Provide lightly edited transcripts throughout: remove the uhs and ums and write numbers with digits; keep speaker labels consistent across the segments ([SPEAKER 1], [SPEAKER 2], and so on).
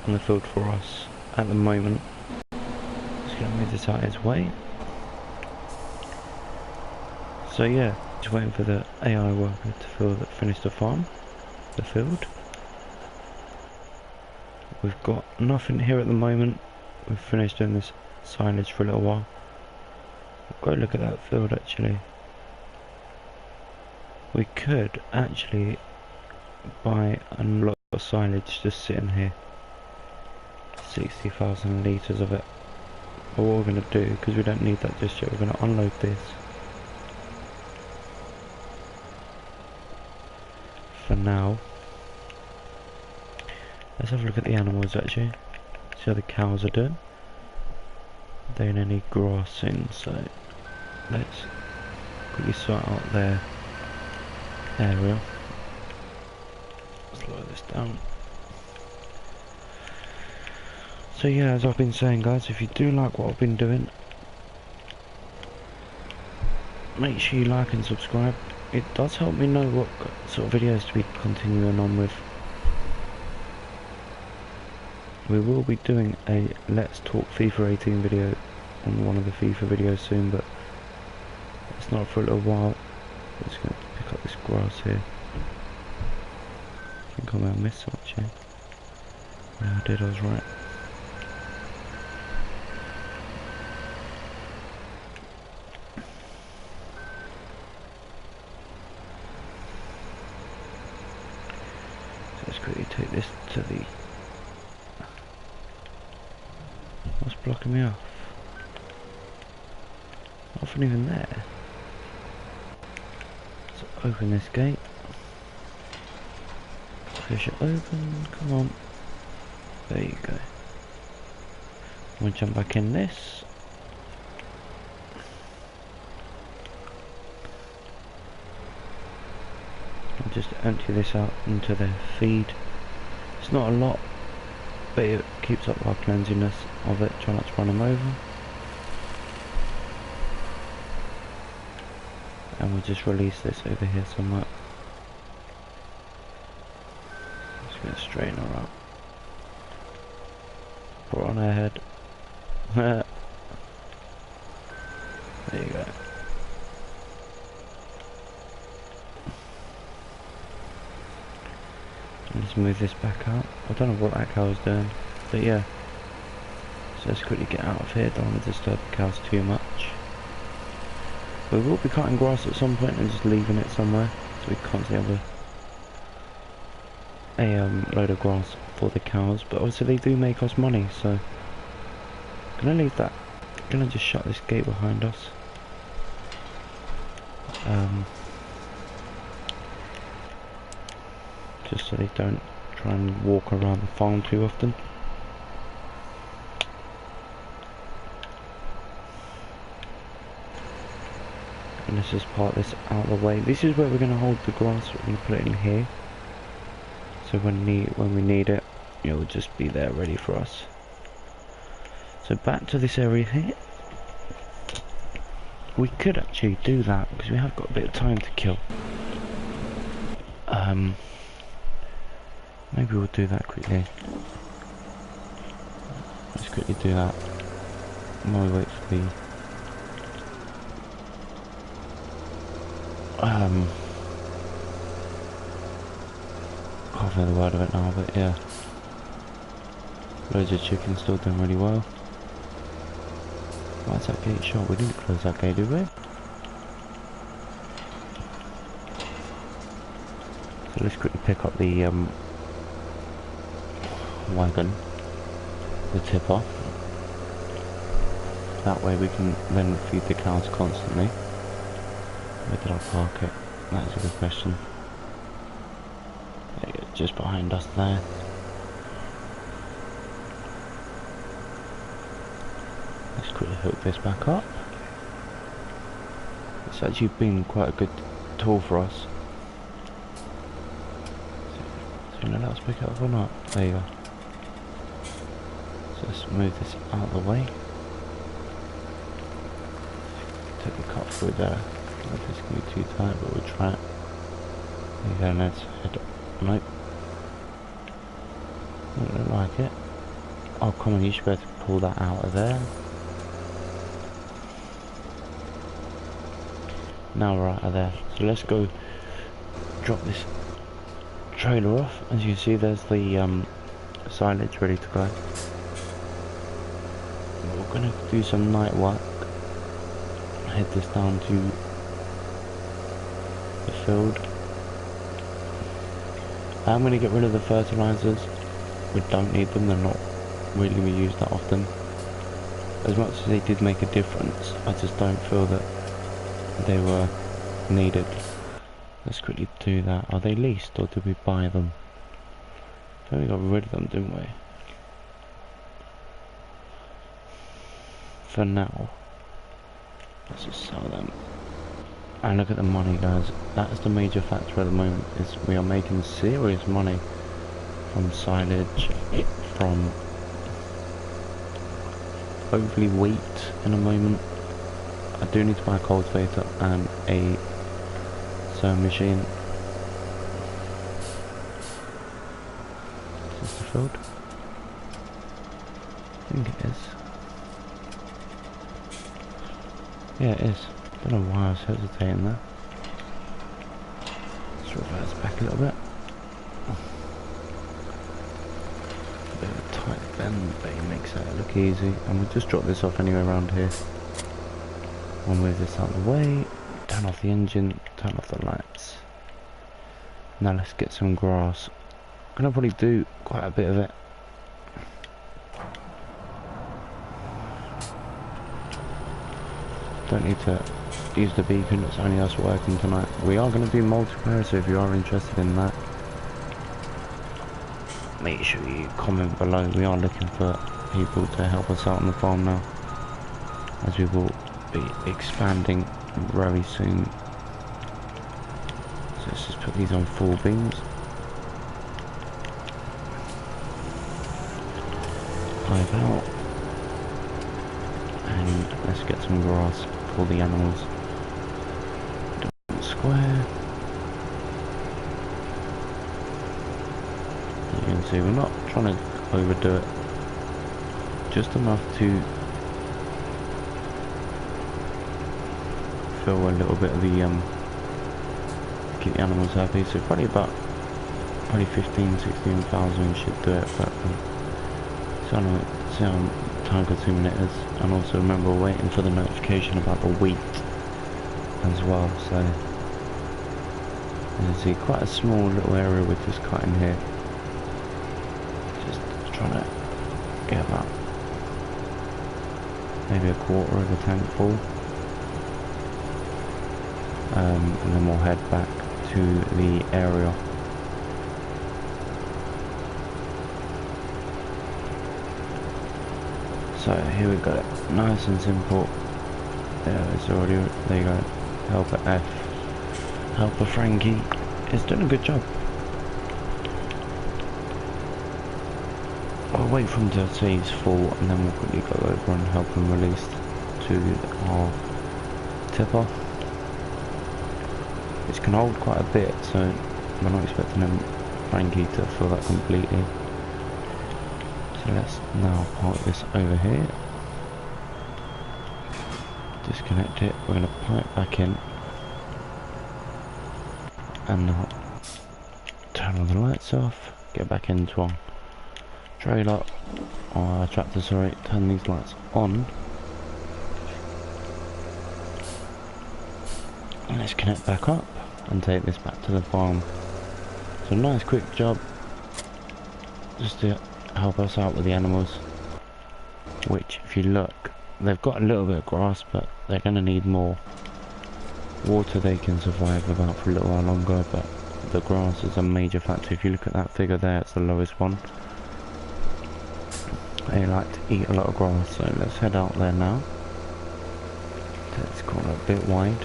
[SPEAKER 1] on the field for us at the moment. Just gonna move this out of his way. So yeah, just waiting for the AI worker to finish the field. We've got nothing here at the moment. We've finished doing this silage for a little while. Go look at that field actually. We could actually buy a lot of silage just sitting here. 60,000 litres of it. But what we're going to do, because we don't need that just yet, we're going to unload this. For now. Let's have a look at the animals actually. See how the cows are doing. They don't need grassing, so let's quickly sort out their area. Slow this down. So yeah, as I've been saying guys, if you do like what I've been doing, make sure you like and subscribe. It does help me know what sort of videos to be continuing on with. We will be doing a Let's Talk FIFA 18 video on one of the FIFA videos soon, but it's not for a little while. I'm just going to pick up this grass here. I think I may have missed some actually. Yeah, I did, I was right. So let's quickly take this to the... What's blocking me off? Nothing even there. So open this gate. Push it open, come on. There you go. We'll jump back in this. I'll just empty this out into the feed. It's not a lot, but it keeps up our cleanliness of it. Try not to run them over. And we'll just release this over here somewhere. Just gonna straighten her up. Put her on her head. There you go. And just move this back out. I don't know what that cow is doing, but yeah. So let's quickly get out of here. Don't want to disturb the cows too much. We will be cutting grass at some point and just leaving it somewhere, so we constantly have a load of grass for the cows. But obviously they do make us money, so I'm gonna leave that. I'm gonna just shut this gate behind us. Just so they don't try and walk around the farm too often. And let's just part this out of the way. This is where we're going to hold the grass. We're going to put it in here. So when we need it, it will just be there ready for us. So back to this area here. We could actually do that because we have got a bit of time to kill. Maybe we'll do that quickly. Let's quickly do that while we wait for the... can't think of the word of it now, but yeah. Loads of chickens still doing really well. Why is that gate shut? We didn't close that gate, did we? So let's quickly pick up the wagon, the tipper. That way we can then feed the cows constantly. Where did I park it? That's a good question. There you go, just behind us there. Let's quickly hook this back up. It's actually been quite a good tool for us. So now let's pick it up or not? There you go. So let's move this out of the way. Take the cut through there. This can be too tight, but we'll try it. There you go, let's head up. Nope. Don't look like it. Oh, come on, you should be able to pull that out of there. Now we're out of there. So let's go drop this trailer off. As you see, there's the silage ready to go. We're gonna do some night work. Head this down to the field. I'm gonna get rid of the fertilizers. We don't need them, they're not really gonna be used that often. As much as they did make a difference, I just don't feel that they were needed. Let's quickly do that. Are they leased or did we buy them? I think we got rid of them, didn't we? For now, let's just sell them. And look at the money, guys. That's the major factor at the moment, is we are making serious money from silage, from hopefully wheat in a moment. I do need to buy a cultivator and a sowing machine. Is this the field? I think it is. Yeah, it is. I don't know why I was hesitating there. Let's reverse back a little bit. A bit of a tight bend, but it makes it look easy. And we'll just drop this off anyway around here. We'll move this out of the way. Turn off the engine, turn off the lights. Now let's get some grass. I'm gonna probably do quite a bit of it. Don't need to use the beacon, it's only us working tonight. We are going to do multiplayer, so if you are interested in that, make sure you comment below. We are looking for people to help us out on the farm now, as we will be expanding very soon. So let's just put these on full beams. Hive out. And let's get some grass for the animals. Square. You can see we're not trying to overdo it. Just enough to fill a little bit of the keep the animals happy. So probably 15,000-16,000 should do it, but so I don't know, see how time consuming it is. And also remember, we're waiting for the notification about the wheat as well. So you can see quite a small little area we're just cutting here, just trying to get about maybe a quarter of the tank full, and then we'll head back to the area. So here we got it, nice and simple. Yeah, it's already, there you go, helper F, helper Frankie is doing a good job. I'll wait for him to say he's full, and then we'll quickly go over and help him release to our tipper, which can hold quite a bit, so we're not expecting Frankie to fill that completely. So let's now park this over here, disconnect it, we're going to pipe back in, and now turn all the lights off, get back into our trailer, or tractor, sorry, turn these lights on, and let's connect back up and take this back to the farm. So nice quick job, just to help us out with the animals, which if you look, they've got a little bit of grass, but they're going to need more water. They can survive without for a little while longer, but the grass is a major factor. If you look at that figure there, it's the lowest one. They like to eat a lot of grass, so let's head out there now. Let's call it a bit wide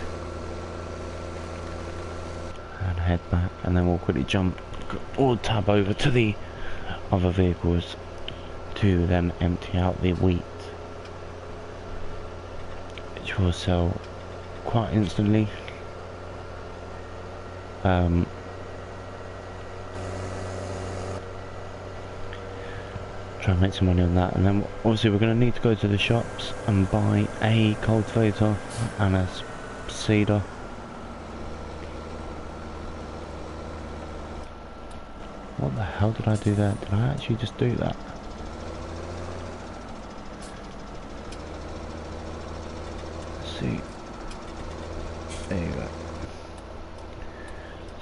[SPEAKER 1] and head back, and then we'll quickly jump or tab over to the other vehicles to then empty out the wheat, which will sell quite instantly. try and make some money on that, and then obviously we're going to need to go to the shops and buy a cultivator and a seeder. What the hell did I do there? Did I actually just do that? Let's see. There you go.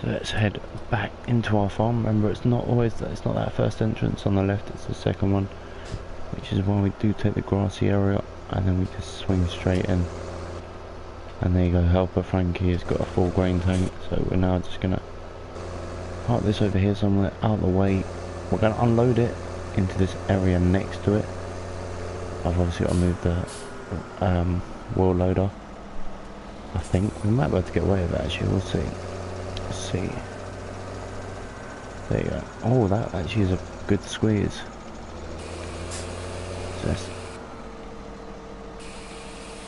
[SPEAKER 1] So let's head back into our farm. Remember, it's not that first entrance on the left, it's the second one, which is why we do take the grassy area, and then we just swing straight in. And there you go, helper Frankie has got a full grain tank, so we're now just gonna park this over here somewhere out of the way. We're gonna unload it into this area next to it. I've obviously got to move the wheel loader. I think we might be able to get away with it actually, we'll see. Let's see. There you go. Oh, that actually is a good squeeze. So let's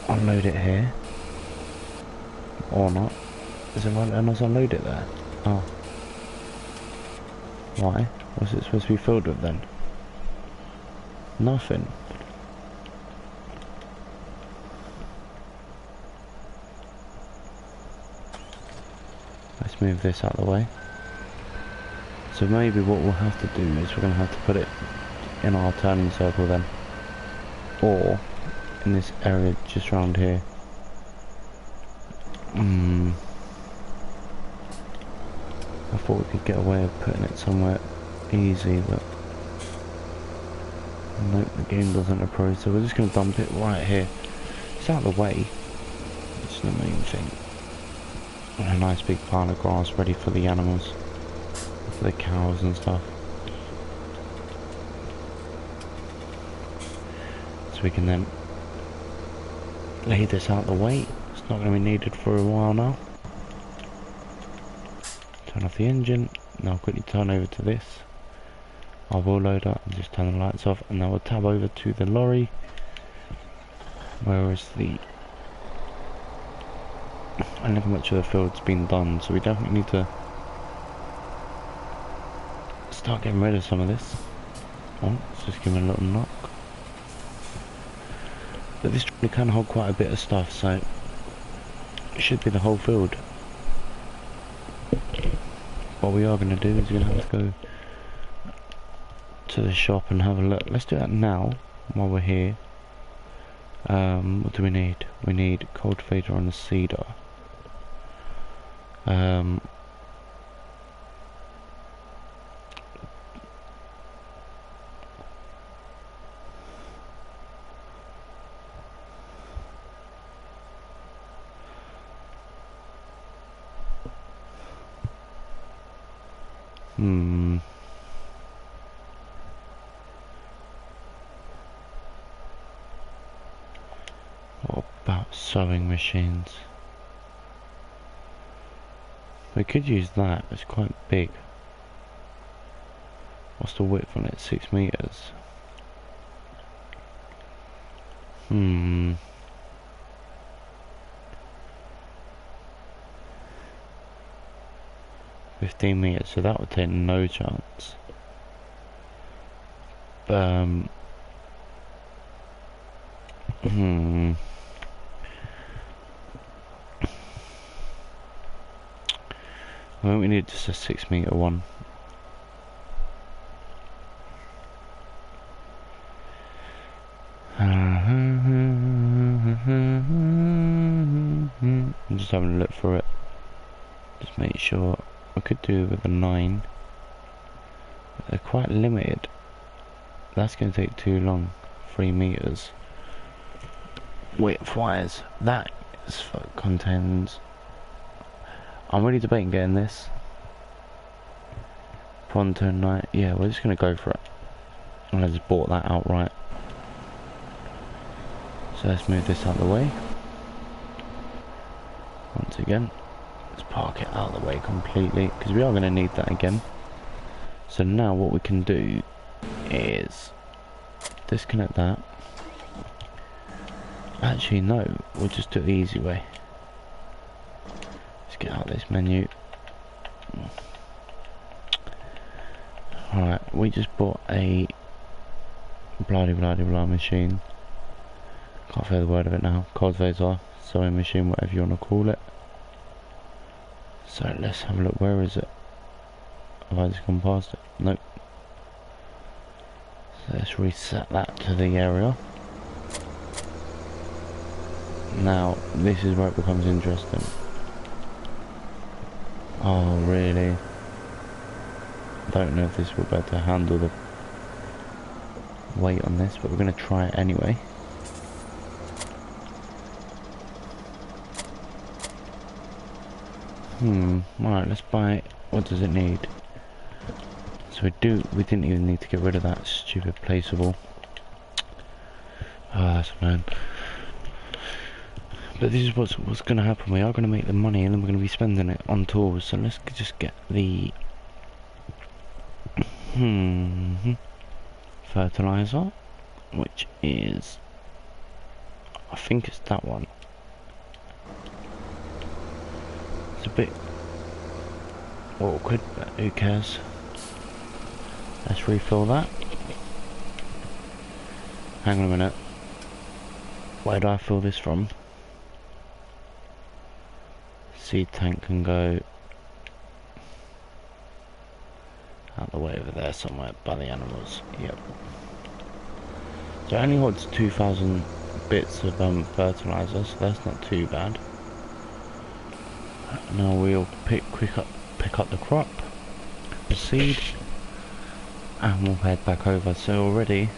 [SPEAKER 1] unload it here. Or not. Is it right letting us unload it there? Oh. Why? What's it supposed to be filled with then? Nothing. Let's move this out of the way. So maybe what we'll have to do is we're going to have to put it in our turning circle then. Or in this area just around here. I thought we could get away with putting it somewhere easy, but nope, the game doesn't approve, so we're just going to dump it right here. It's out of the way, it's the main thing. And a nice big pile of grass ready for the animals, for the cows and stuff. So we can then lay this out of the way. It's not going to be needed for a while now. Turn off the engine. Now quickly turn over to this, our wheel loader, and just turn the lights off, and now we'll tab over to the lorry. Whereas I never much of the field's been done, so we definitely need to start getting rid of some of this. Oh, let's just give it a little knock. But this truck can hold quite a bit of stuff, so it should be the whole field. What we are going to do is we're going to have to go to the shop and have a look. Let's do that now while we're here. What do we need? We need a cultivator and a seeder. What about sewing machines? We could use that, it's quite big. What's the width on it? 6 meters. 15 meters, so that would take no chance. I think we need just a 6 meter one. I'm just having a look for it. Just make sure. I could do with a 9. They're quite limited. That's going to take too long. 3 meters. Width wise, that is contains. I'm really debating getting this. Pontoon night. Yeah, we're just going to go for it. And I just bought that outright. So let's move this out of the way. Once again. Let's park it out of the way completely, because we are going to need that again. So now what we can do is disconnect that. Actually no, we'll just do it the easy way. Let's get out of this menu. Alright, we just bought a bloody blah machine. Can't say the word of it now. Cultivator, sowing machine, whatever you want to call it. So let's have a look. Where is it? Have I just gone past it? Nope. So let's reset that to the area. Now this is where it becomes interesting. Oh really? Don't know if this will be able to handle the weight on this, but we're going to try it anyway. Alright, let's buy it. What does it need? So we didn't even need to get rid of that stupid placeable. Ah, that's annoying. But this is what's going to happen. We are going to make the money and then we're going to be spending it on tools. So let's just get the fertilizer, which is, I think it's that one. It's a bit awkward, but who cares? Let's refill that. Hang on a minute. Where do I fill this from? Seed tank can go out the way over there somewhere by the animals. Yep. So it only holds 2,000 bits of fertilizer, so that's not too bad. Now we'll pick up the crop, the seed, and we'll head back over. So already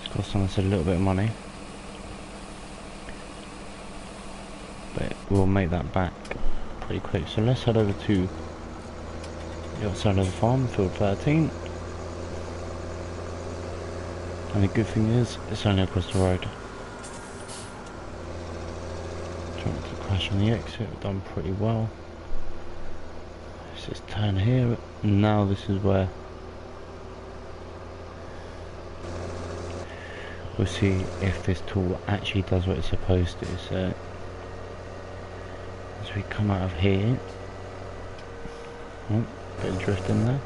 [SPEAKER 1] it's cost us a little bit of money, but we'll make that back pretty quick. So let's head over to the other side of the farm, field 13. And the good thing is, it's only across the road. Trying to crash on the exit, we've done pretty well. Let's just turn here. Now this is where we'll see if this tool actually does what it's supposed to. So as we come out of here, oh, bit of drift in there.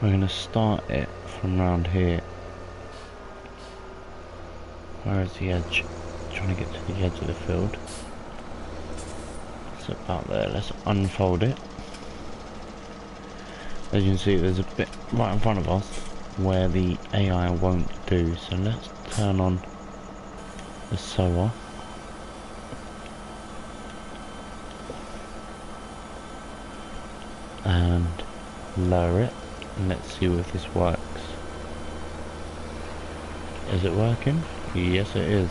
[SPEAKER 1] We're going to start it from around here. Where is the edge? Trying to get to the edge of the field. It's about there. Let's unfold it. As you can see, there's a bit right in front of us where the AI won't do. So let's turn on the sower. And lower it. And let's see if this works. Is it working? Yes, it is.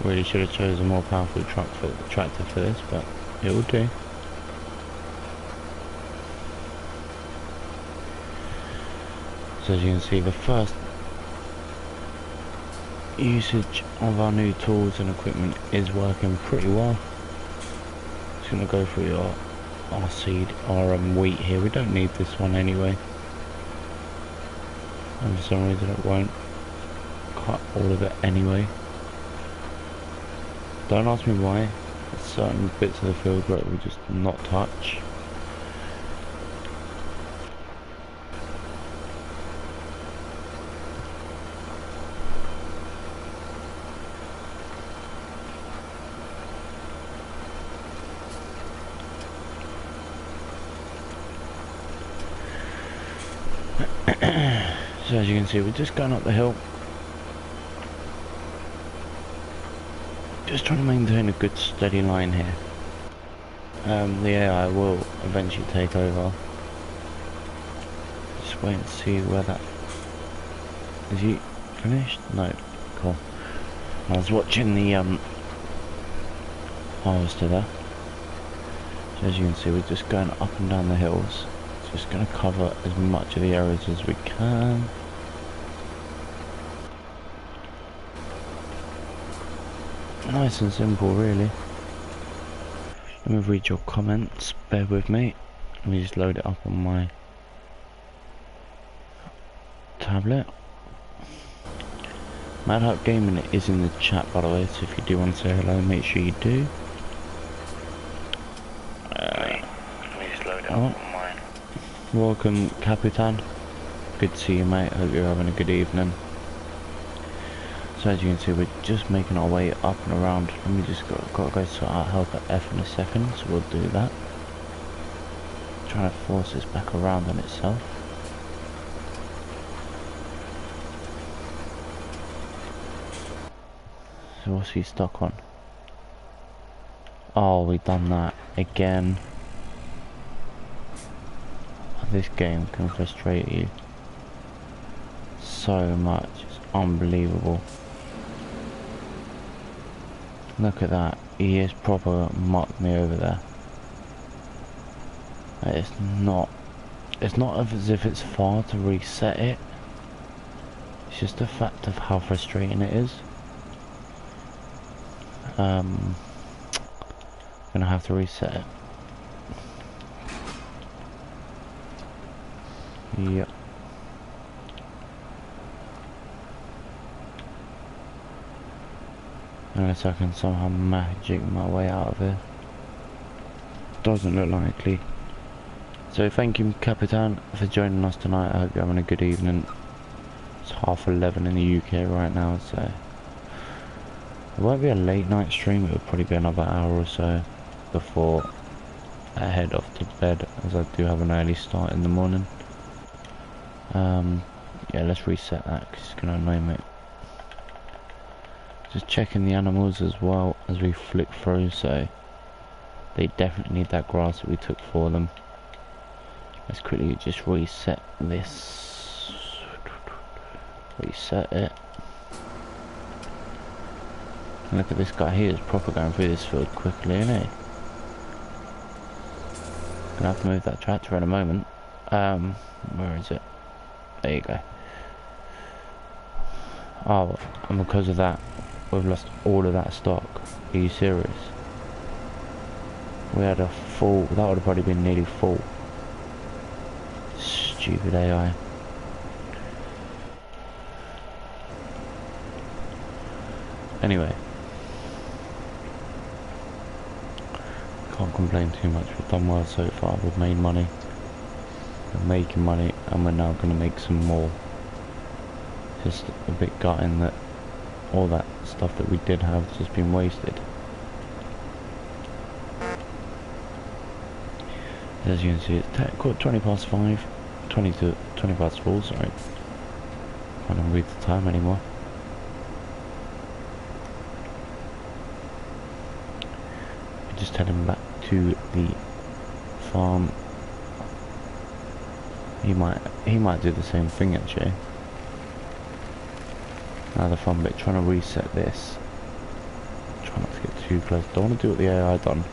[SPEAKER 1] Really should have chosen a more powerful tractor for this, but it will do. So as you can see, the first usage of our new tools and equipment is working pretty well. Just gonna go through our seed, our wheat here. We don't need this one anyway, and for some reason it won't cut all of it anyway. Don't ask me why. There's certain bits of the field where it will just not touch. So as you can see, we're just going up the hill, just trying to maintain a good steady line here. The AI will eventually take over. Just wait and see where that is. He finished? No. Cool. I was watching the harvester there. So as you can see, we're just going up and down the hills. Just going to cover as much of the areas as we can. Nice and simple, really. Let me read your comments, bear with me. Let me just load it up on my tablet. Madhawk Gaming is in the chat, by the way, so if you do want to say hello, make sure you do. Oh, welcome, Capitan. Good to see you, mate. Hope you're having a good evening. So as you can see, we're just making our way up and around. Let me just got to go sort out help at F in a second, so we'll do that. Trying to force this back around on itself. So what's he stuck on? Oh, we've done that again. This game can frustrate you so much. It's unbelievable. Look at that. He is proper mocked me over there. It's not as if it's far to reset it. It's just the fact of how frustrating it is. Gonna have to reset it. Yep. Unless I can somehow magic my way out of here. Doesn't look likely. So thank you, Capitan, for joining us tonight. I hope you're having a good evening. It's 11:30 in the UK right now, so it won't be a late night stream. It will probably be another hour or so before I head off to bed, as I do have an early start in the morning. Yeah, let's reset that because it's gonna annoy me. Just checking the animals as well as we flick through, so they definitely need that grass that we took for them. Let's quickly just reset this. Reset it. And look at this guy here, is proper going through this field quickly, isn't he? Gonna have to move that tractor in a moment. Where is it? There you go. Oh, and because of that, we've lost all of that stock. Are you serious? We had a full, that would have probably been nearly full. Stupid AI. Anyway. Can't complain too much, we've done well so far, we've made money. We're making money, and we're now going to make some more. Just a bit gutting that all that stuff that we did have has just been wasted. As you can see, it's 20 past 5, 20 past 4, sorry. I don't read the time anymore. We're just heading back to the farm. He might do the same thing actually. Now the fun bit, trying to reset this. Try not to get too close. Don't want to do what the AI done.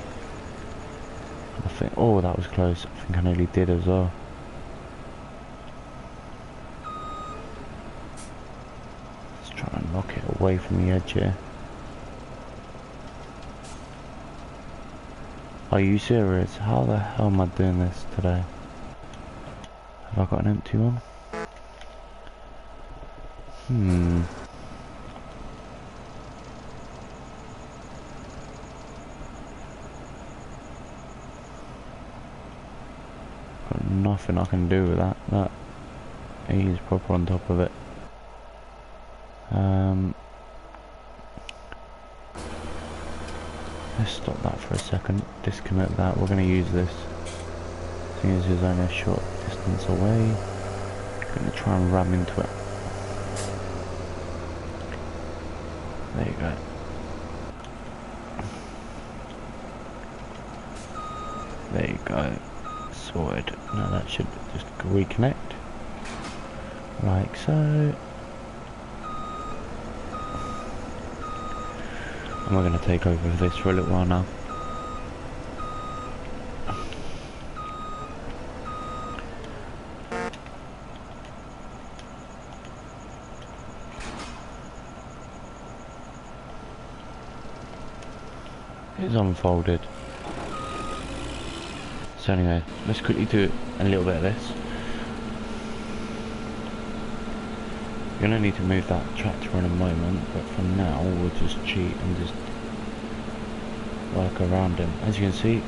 [SPEAKER 1] I think, oh, that was close. I think I nearly did as well. Let's try and knock it away from the edge here. Are you serious? How the hell am I doing this today? Have I got an empty one? Got nothing I can do with that. He's proper on top of it. Let's stop that for a second. Disconnect that. We're going to use this. Seeing as it's only a short distance away, I'm going to try and ram into it. There you go. There you go. Sorted. Now that should just reconnect. Like so. And we're going to take over this for a little while now. It's unfolded. So anyway, let's quickly do a little bit of this. You're going to need to move that tractor in a moment, but for now we'll just cheat and just work around him. As you can see,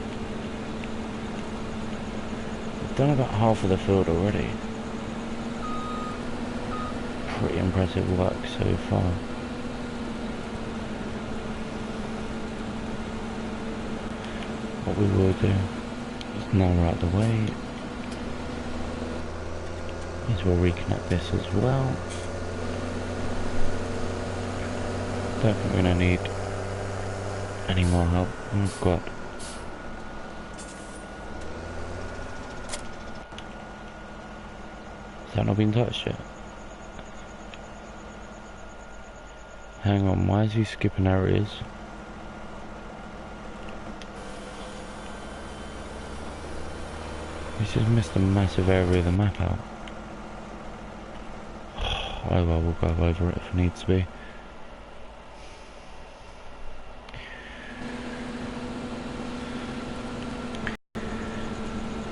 [SPEAKER 1] done about half of the field already. Pretty impressive work so far. What we will do is, now we're out of the way, is we'll reconnect this as well. Don't think we're going to need any more help. Oh god. Has that not been touched yet? Hang on, why is he skipping areas? He's just missed a massive area of the map out. Oh well, we'll go over it if it needs to be.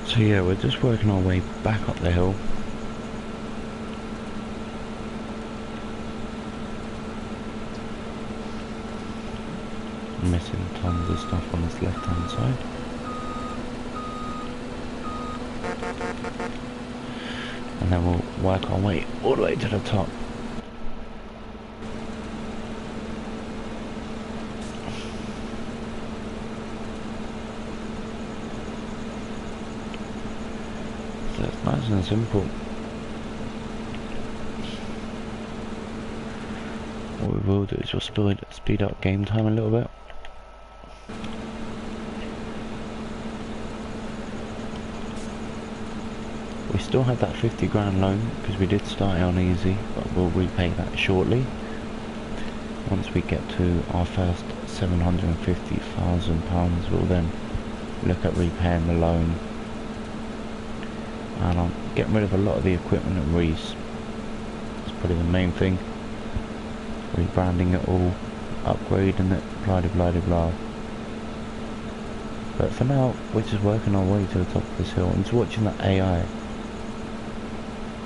[SPEAKER 1] So yeah, we're just working our way back up the hill. Missing tons of stuff on this left hand side. And then we'll work our way all the way to the top. So it's nice and simple. What we will do is we'll speed up game time a little bit. We still have that 50 grand loan because we did start it on easy, but we'll repay that shortly. Once we get to our first £750,000, we'll then look at repaying the loan. And I'm getting rid of a lot of the equipment at Reese. That's probably the main thing. Rebranding it all, upgrading it, blah de blah de blah. But for now, we're just working our way to the top of this hill and just watching that AI.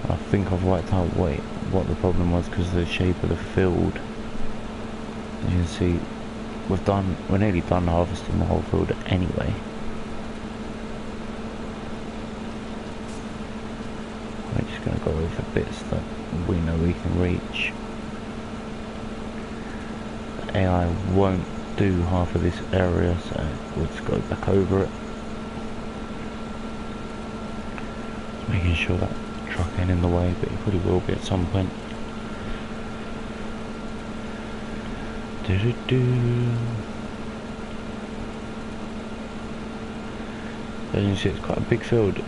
[SPEAKER 1] I think I've worked out what the problem was because of the shape of the field. As you can see, we're nearly done harvesting the whole field anyway. We're just going to go over bits that we know we can reach. The AI won't do half of this area, so we'll just go back over it. Just making sure that truck ain't in the way, but it probably will be at some point. As you see, it's quite a big field.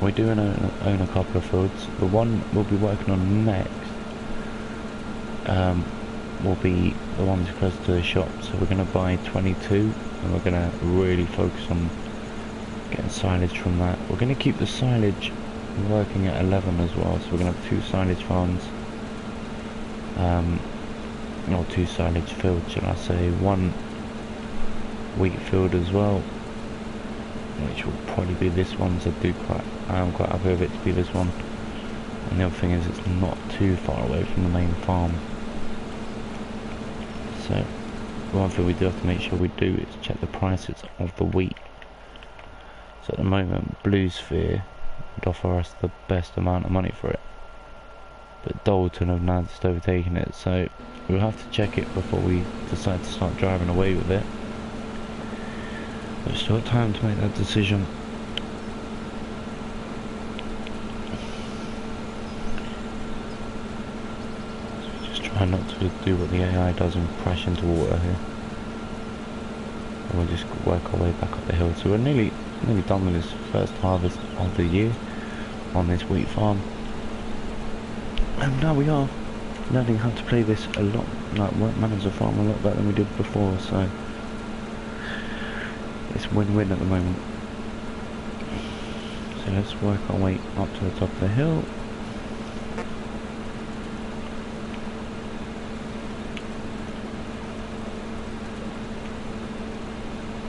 [SPEAKER 1] We do own a couple of fields. The one we'll be working on next will be the ones close to the shop. So we're going to buy 22 and we're going to really focus on getting silage from that. We're going to keep the silage working at 11 as well, so we're going to have 2 silage farms, or 2 silage fields should I say, 1 wheat field as well, which will probably be this one, so I am quite happy with it to be this one. And the other thing is it's not too far away from the main farm. So one thing we do have to make sure we do is check the prices of the wheat. So at the moment Blue Sphere would offer us the best amount of money for it, but Dalton have now just overtaken it, so we'll have to check it before we decide to start driving away with it. There's still time to make that decision. So just try not to do what the AI does and crash into water here. And we'll just work our way back up the hill. So we're nearly done with this first harvest of the year on this wheat farm. And now we are learning how to play this a lot, like manage the farm a lot better than we did before, so it's win-win at the moment. So let's work our way up to the top of the hill.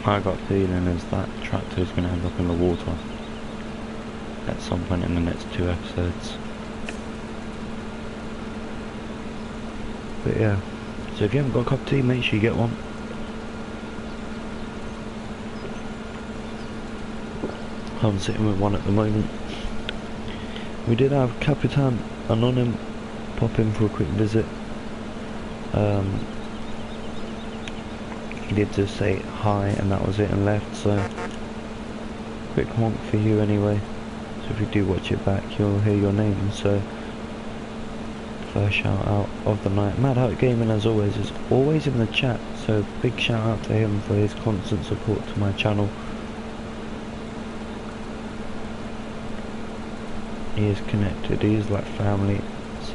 [SPEAKER 1] I got the feeling is that tractor is going to end up in the water at some point in the next 2 episodes. But yeah, so if you haven't got a cup of tea, make sure you get one. I'm sitting with one at the moment. We did have Capitan Anonym pop in for a quick visit. He did just say hi and that was it and left, so quick honk for you anyway. So if you do watch it back you'll hear your name, so first shout out of the night. Mad Out Gaming as always is always in the chat, so big shout out to him for his constant support to my channel. He is connected, he is like family, so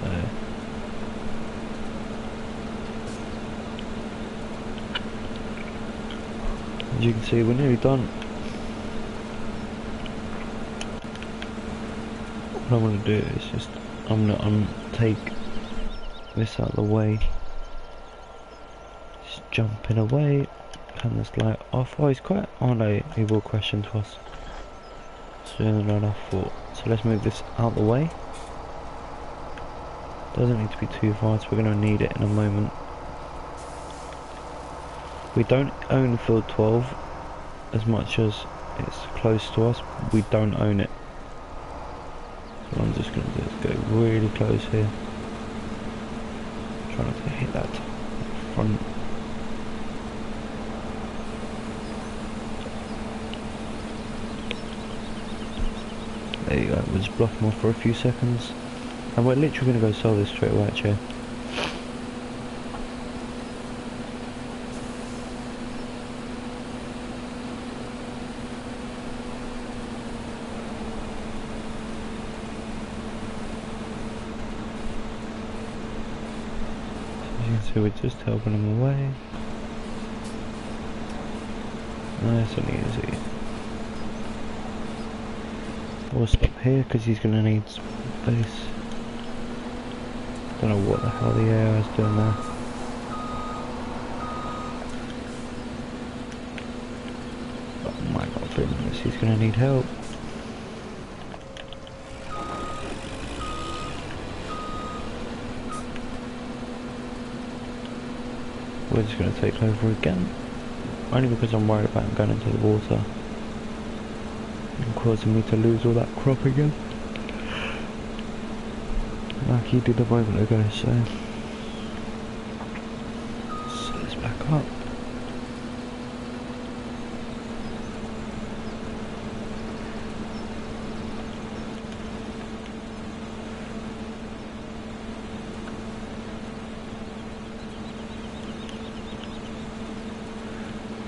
[SPEAKER 1] as you can see we're nearly done. What I'm going to do is just, I'm going to take this out of the way, just jumping away, turn this light off. Oh, he's quite, oh no, he will question to us, sooner than I thought. So let's move this out of the way. Doesn't need to be too far, so we're going to need it in a moment. We don't own field 12, as much as it's close to us, we don't own it. So what I'm just going to do is go really close here. Try not to hit that front. There you go, we'll just block them off for a few seconds. And we're literally going to go sell this straight away actually. So we're just helping him away. Nice and easy. We'll stop here because he's going to need space. Don't know what the hell the AI is doing there. Oh my god, 3 minutes, he's going to need help. We're just going to take over again, only because I'm worried about him going into the water and causing me to lose all that crop again, like he did a moment ago. So let's back up.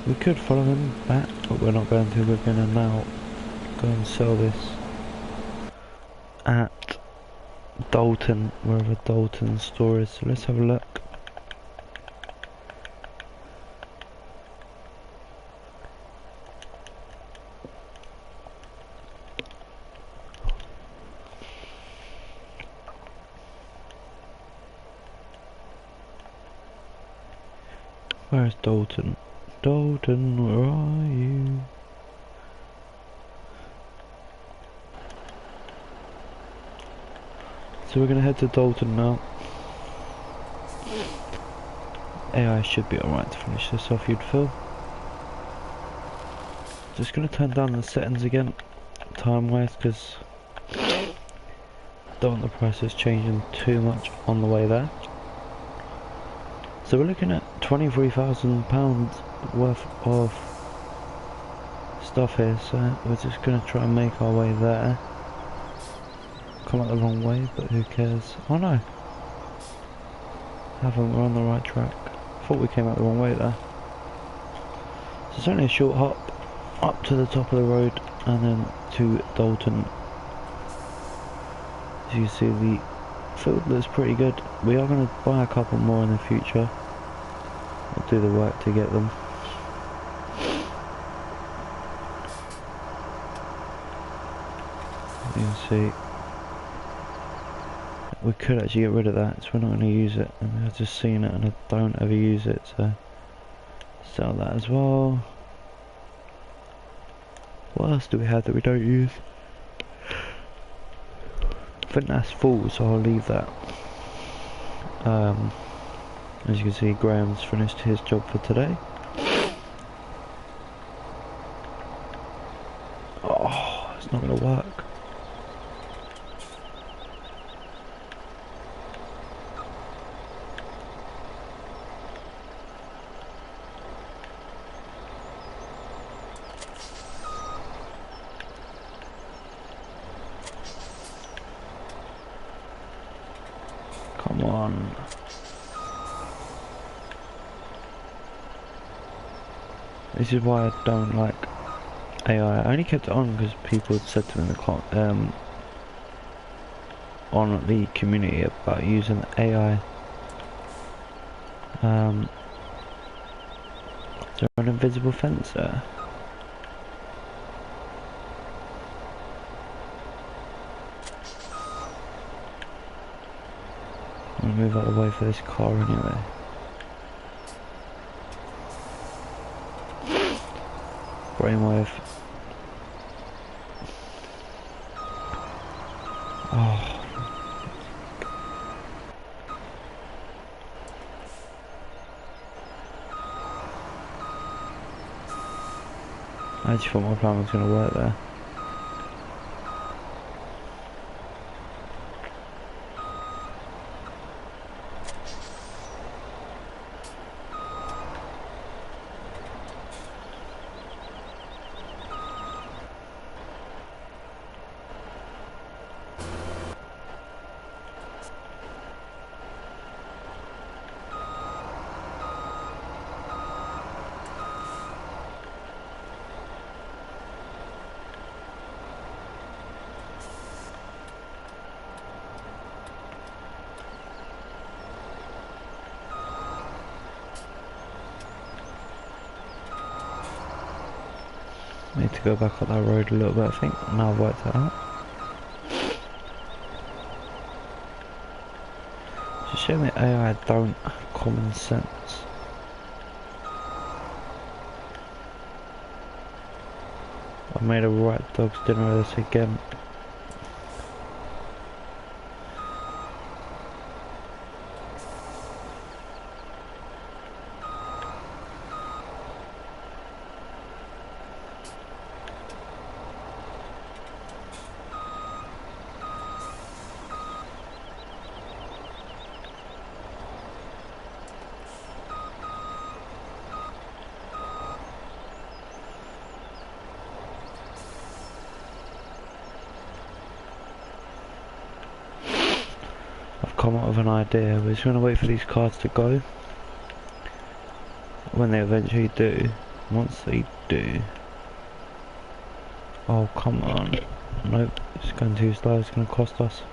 [SPEAKER 1] We could follow him back, but we're not going to. We're going to now go and sell this at Dalton, wherever Dalton's store is. So let's have a look. Where's Dalton? Dalton, where are you? So we're gonna head to Dalton now. AI should be alright to finish this off, you'd feel. Just gonna turn down the settings again, time wise, because don't want the prices changing too much on the way there. So we're looking at £23,000 worth of stuff here, so we're just going to try and make our way there. Come out the wrong way, but who cares? Oh no, haven't, we're on the right track. Thought we came out the wrong way there. So it's only a short hop up to the top of the road and then to Dalton. As you see, the field looks pretty good. We are going to buy a couple more in the future. We'll do the work to get them. You can see we could actually get rid of that, so we're not going to use it. I mean, I've just seen it and I don't ever use it, so sell that as well. What else do we have that we don't use? I think that's full, so I'll leave that. As you can see, Graham's finished his job for today. Oh, Oh, it's not gonna work. Come on. This is why I don't like AI. I only kept it on because people had said to me in the on the community about using AI. Is there an invisible fence there? I'm gonna move out of the way for this car anyway. Brainwave. Oh. I just thought my plan was going to work there. Need to go back up that road a little bit, I think. Now I've worked that out. Just show me AI don't have common sense. I made a right dog's dinner of this again. Come up with an idea. We're just going to wait for these cars to go. When they eventually do. Once they do. Oh, come on. Nope, it's going too slow. It's going to cost us.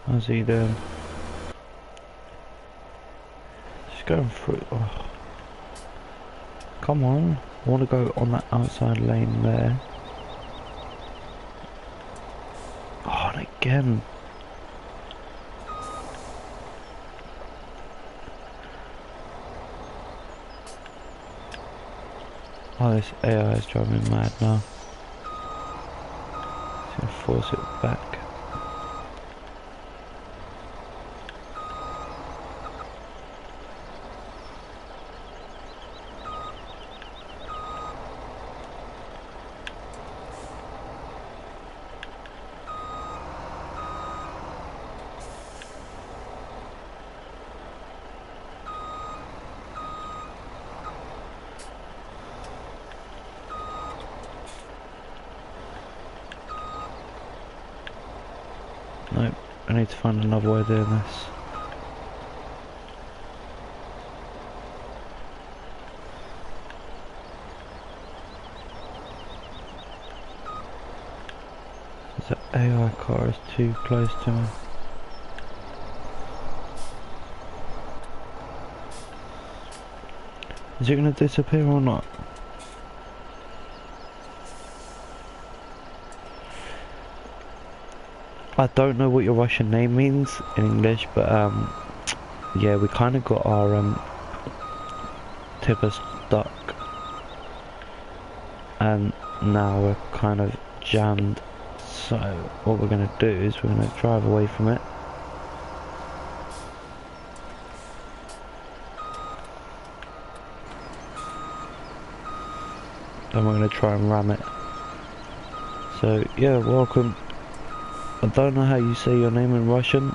[SPEAKER 1] How's he doing? Just going through. Oh. Come on. I want to go on that outside lane there. Oh, and again. Oh, this AI is driving me mad now. It's gonna force it back. Nope, I need to find another way of doing this. The AI car is too close to me. Is it going to disappear or not? I don't know what your Russian name means in English, but yeah, we kind of got our tipper stuck, and now we're kind of jammed. So what we're going to do is we're going to drive away from it. then we're going to try and ram it. So yeah, welcome. I don't know how you say your name in Russian.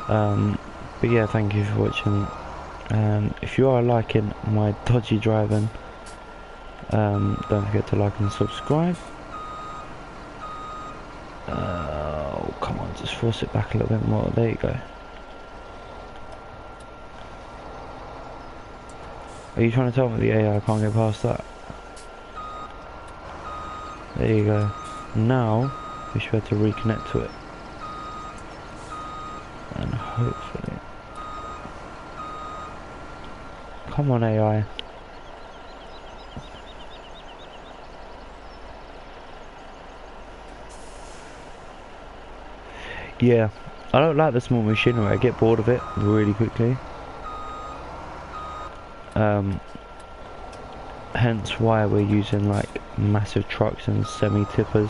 [SPEAKER 1] But yeah, thank you for watching. If you are liking my dodgy driving, don't forget to like and subscribe. Oh, come on, just force it back a little bit more. There you go. Are you trying to tell me the AI can't get past that? There you go. Now, we should be able to reconnect to it. And hopefully... Come on, AI. Yeah, I don't like the small machinery. I get bored of it really quickly. Hence why we're using like massive trucks and semi-tippers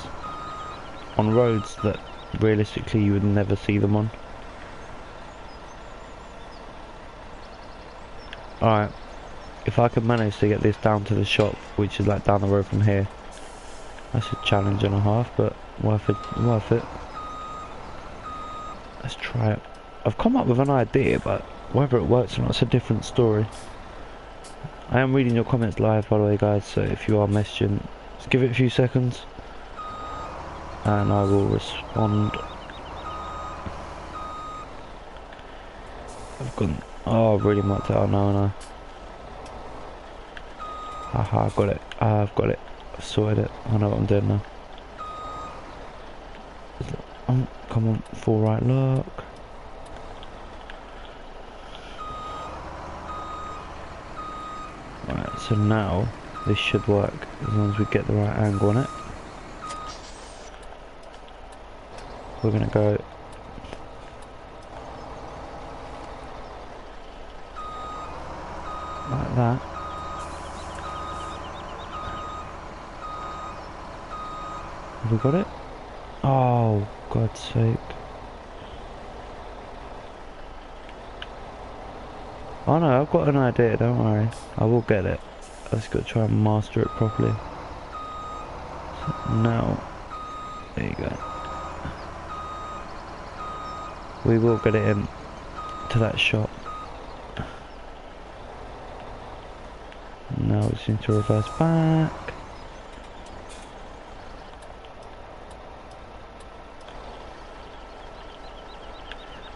[SPEAKER 1] on roads that realistically you would never see them on. Alright, if I can manage to get this down to the shop, which is like down the road from here, that's a challenge and a half, but worth it, worth it. Let's try it. I've come up with an idea, but whether it works or not, it's a different story. I am reading your comments live, by the way, guys, so if you are messaging, just give it a few seconds and I will respond. I've gone, oh, I've really mucked it out now, and haha, I've got it, I've got it, I've sorted it, I know what I'm doing now. Come on, full right look. Right, so now this should work as long as we get the right angle on it. We're gonna go like that. Have we got it? Oh, God's sake. Oh no, I've got an idea, don't worry. I will get it. I've just got to try and master it properly. So now, there you go. We will get it in to that shop. Now we just need to reverse back.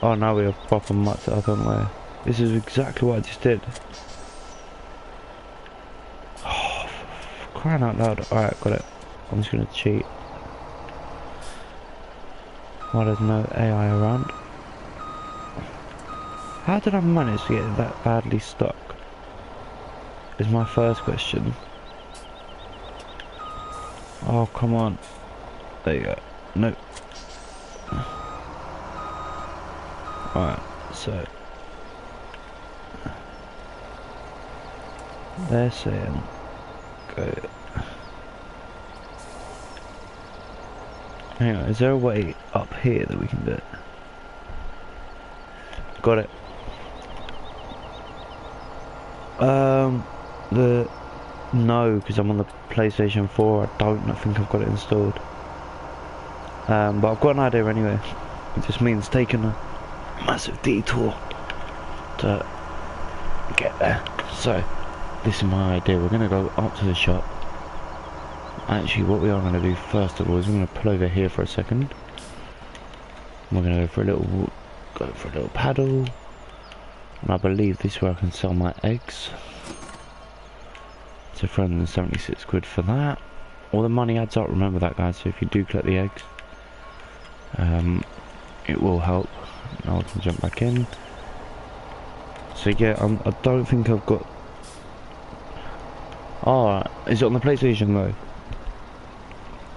[SPEAKER 1] Oh, now we have proper mucked it up, haven't we? This is exactly what I just did. Oh, for crying out loud. Alright, got it. I'm just gonna cheat. Why there's no AI around? How did I manage to get that badly stuck? Is my first question. Oh, come on. There you go. Nope. Alright, so they're saying go. Hang on, is there a way up here that we can do it? Got it. No, because I'm on the PlayStation 4. I don't think I've got it installed. But I've got an idea anyway. It just means taking a massive detour to get there. So this is my idea. We're gonna go up to the shop. Actually, what we are gonna do first of all is we're gonna pull over here for a second. We're gonna go for a little paddle, and I believe this is where I can sell my eggs. So 376 quid for that. All the money adds up, remember that, guys. So if you do collect the eggs, it will help. Now I can jump back in. So yeah, I don't think I've got... Oh, is it on the PlayStation though?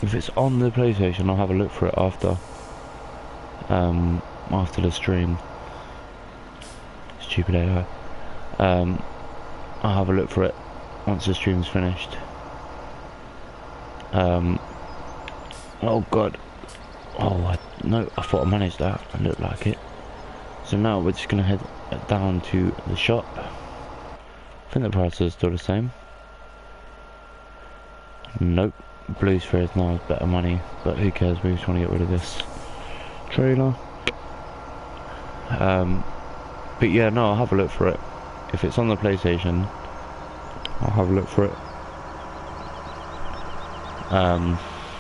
[SPEAKER 1] If it's on the PlayStation, I'll have a look for it after the stream. Stupid AI. I'll have a look for it once the stream's finished. Oh god. Oh no, I thought I managed that. It looked like it. So now we're just gonna head down to the shop. I think the prices are still the same. Nope. Blue Spheres now is better money, but who cares, we just want to get rid of this trailer. But yeah, no, I'll have a look for it. If it's on the PlayStation, I'll have a look for it.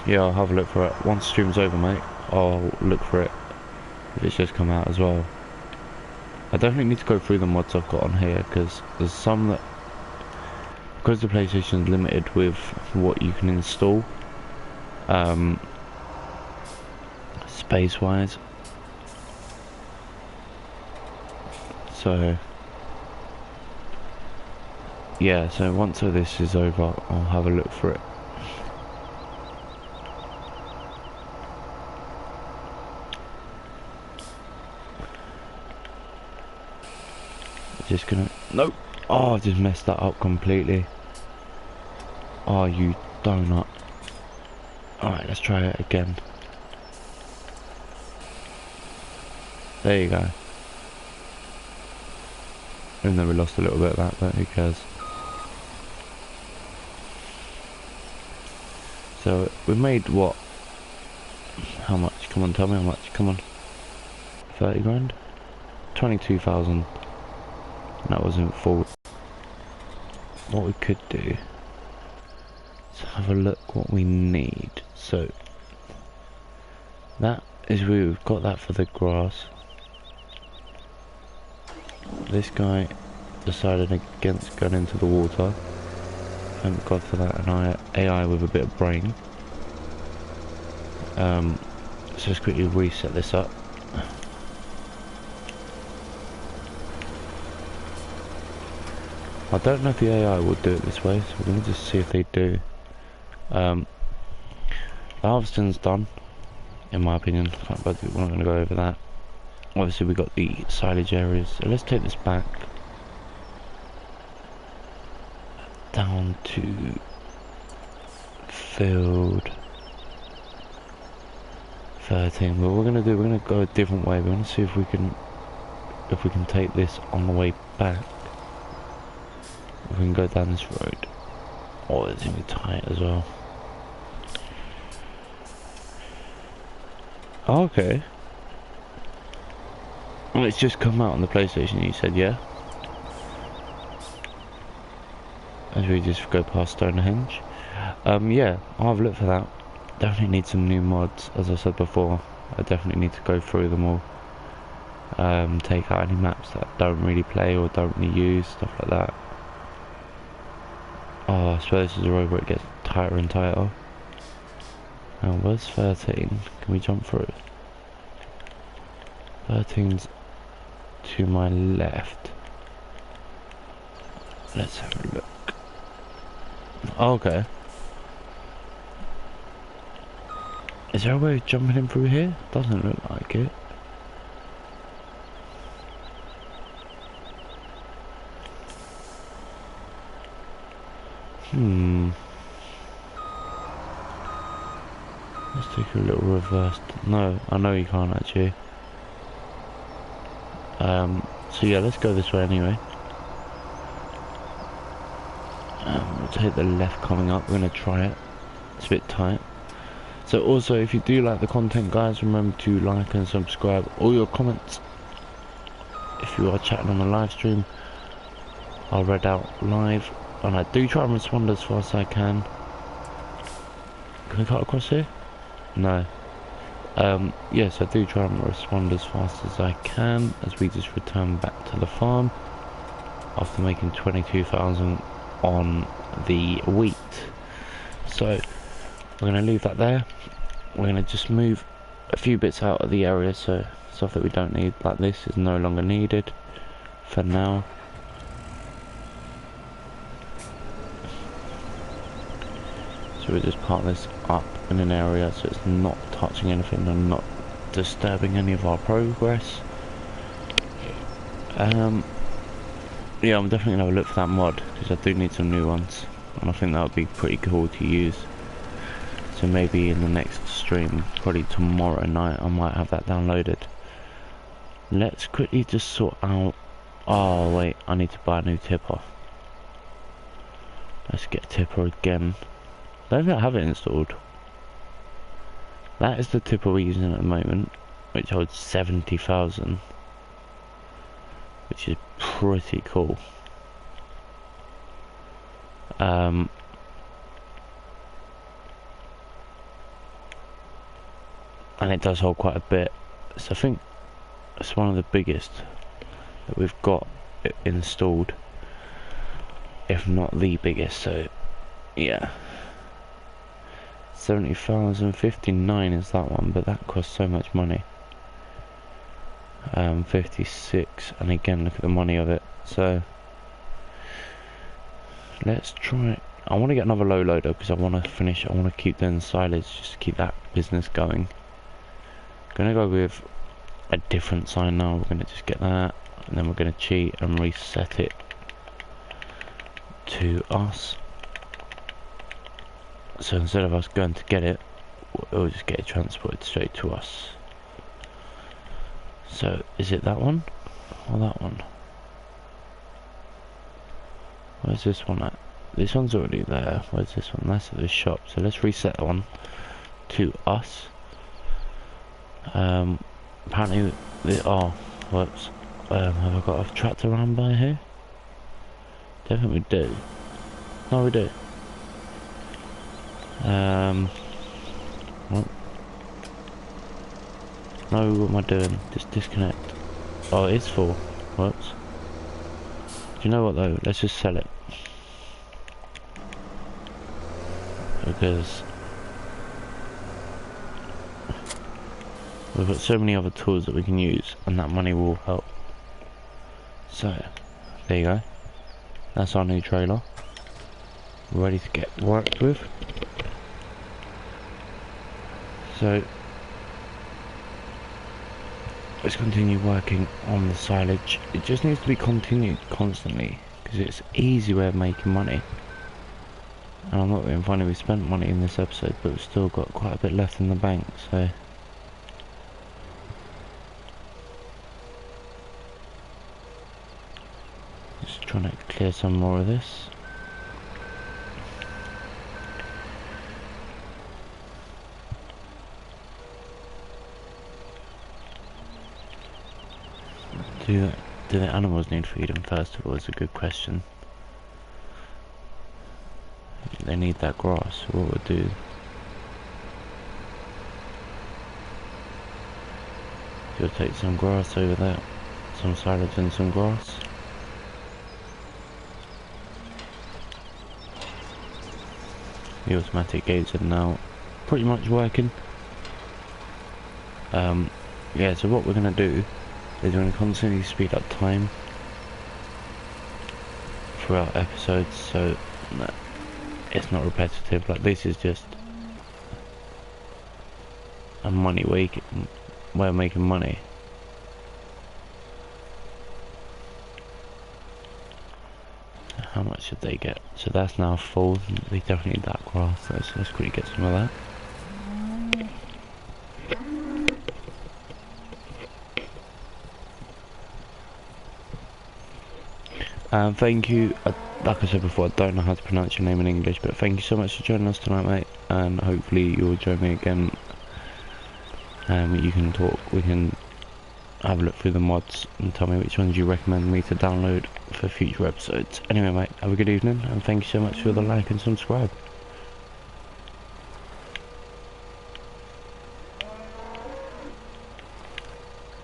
[SPEAKER 1] Yeah, I'll have a look for it. Once stream's over, mate, I'll look for it. If it's just come out as well. I definitely need to go through the mods I've got on here, because there's some that, because the PlayStation is limited with what you can install, space wise. So yeah, so once all this is over, I'll have a look for it. Just gonna, nope. Oh, I just messed that up completely. Oh, you donut. Alright, let's try it again. There you go. Even though we lost a little bit of that, but who cares. So, we made what? How much? Come on, tell me how much. Come on. 30 grand? 22,000. That wasn't full. What we could do is have a look what we need. So that is, we've got that for the grass. This guy decided against going into the water. Thank God for that, an AI with a bit of brain. So let's quickly reset this up. I don't know if the AI will do it this way, so we're going to just see if they do. The harvesting's done, in my opinion, but we're not going to go over that. Obviously we got the silage areas, so let's take this back down to field 13. But we're going to go a different way. We're going to see if we can take this on the way back. We can go down this road. Oh, it's gonna be tight as well. Oh, okay. Well, it's just come out on the PlayStation, you said, yeah? As we just go past Stonehenge. Yeah, I'll have a look for that. Definitely need some new mods, as I said before. I definitely need to go through them all. Take out any maps that I don't really play or don't really use, stuff like that. Oh, I swear this is a road where it gets tighter and tighter. Now, where's 13? Can we jump through? 13's to my left. Let's have a look. Oh, okay. Is there a way of jumping in through here? Doesn't look like it. Let's take a little reverse. No, I know you can't actually. So yeah, let's go this way anyway. We'll take the left coming up. We're gonna try it. It's a bit tight. So also, if you do like the content, guys, remember to like and subscribe. All your comments, if you are chatting on the live stream, I'll read out live, and I do try and respond as fast as I can. Can we cut across here? No. Yes, I do try and respond as fast as I can, as we just return back to the farm after making 22,000 on the wheat. So we're going to leave that there. We're going to just move a few bits out of the area, so stuff that we don't need like this is no longer needed for now. So we'll just park this up in an area so it's not touching anything and not disturbing any of our progress. Yeah, I'm definitely gonna have a look for that mod, because I do need some new ones, and I think that would be pretty cool to use. So maybe in the next stream, probably tomorrow night, I might have that downloaded. Let's quickly just sort out. Oh wait, I need to buy a new tipper. Let's get tipper again. I don't think I have it installed. That is the tipper we're using at the moment, which holds 70,000, which is pretty cool. And it does hold quite a bit, so I think it's one of the biggest that we've got installed, if not the biggest. So yeah, 70,059 is that one, but that costs so much money. 56, and again look at the money of it. So let's try. I want to get another low loader because I want to finish. I want to keep doing silage just to keep that business going. Gonna go with a different sign now. We're gonna just get that, and then we're gonna cheat and reset it to us. So instead of us going to get it, we'll just get it transported straight to us. So is it that one or that one? Where's this one at? This one's already there. Where's this one? That's at the shop. So let's reset that one to us. Apparently, oh, whoops. Have I got a tractor around by here? Don't think we do. No, we do. What? No, what am I doing? Just disconnect. Oh, it's full. Whoops. Do you know what though? Let's just sell it. Because we've got so many other tools that we can use, and that money will help. So, there you go. That's our new trailer. Ready to get worked with. So, let's continue working on the silage. It just needs to be continued constantly, because it's an easy way of making money. And I'm not being funny, we spent money in this episode, but we've still got quite a bit left in the bank, so... Just trying to clear some more of this. Do the animals need feeding first of all is a good question. They need that grass, what we'll do. You'll take some grass over there, some silage and some grass. The automatic gates are now pretty much working. Yeah, so what we're going to do is we're going to constantly speed up time throughout episodes, so that it's not repetitive. Like, this is just a money way of making money. How much should they get? So that's now full. They definitely need that grass, so let's quickly get some of that. Thank you, like I said before, I don't know how to pronounce your name in English, but thank you so much for joining us tonight, mate, and hopefully you'll join me again. You can talk, we can have a look through the mods and tell me which ones you recommend me to download for future episodes. Anyway, mate, have a good evening, and thank you so much for the like and subscribe.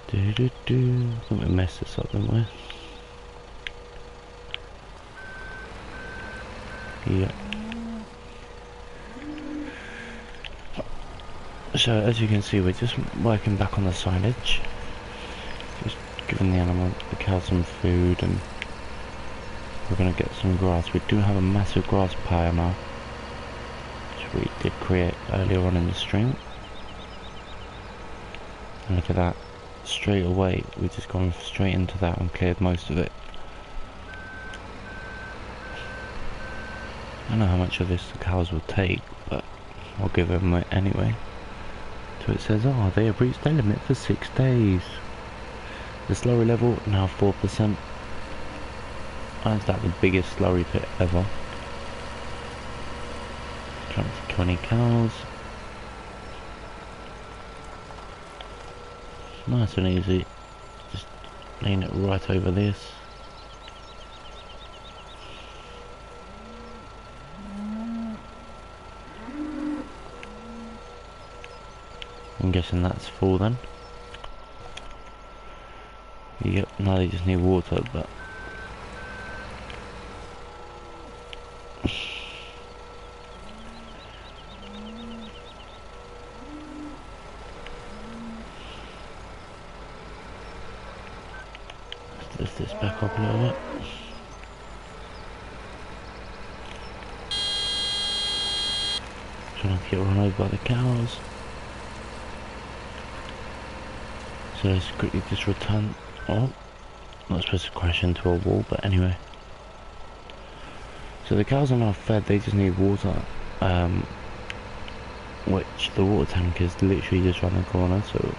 [SPEAKER 1] I think we messed this up, didn't we? Yeah. So as you can see, we're just working back on the silage, just giving the cows some food, and we're gonna get some grass. We do have a massive grass pile now, which we did create earlier on in the stream. And look at that, straight away we've just gone straight into that and cleared most of it. I don't know how much of this the cows will take, but I'll give them it anyway. So it says, oh, they have reached their limit for 6 days. The slurry level now 4%. Why is that the biggest slurry pit ever? Trying to kill any cows. Nice and easy. Just laying it right over this. I'm guessing that's full then. Yep, now they just need water, but let's lift this back up a little bit. Trying not to get run over by the cows. So let's quickly just return. Oh, not supposed to crash into a wall, but anyway. So the cows are now fed, they just need water. Which the water tank is literally just around the corner, so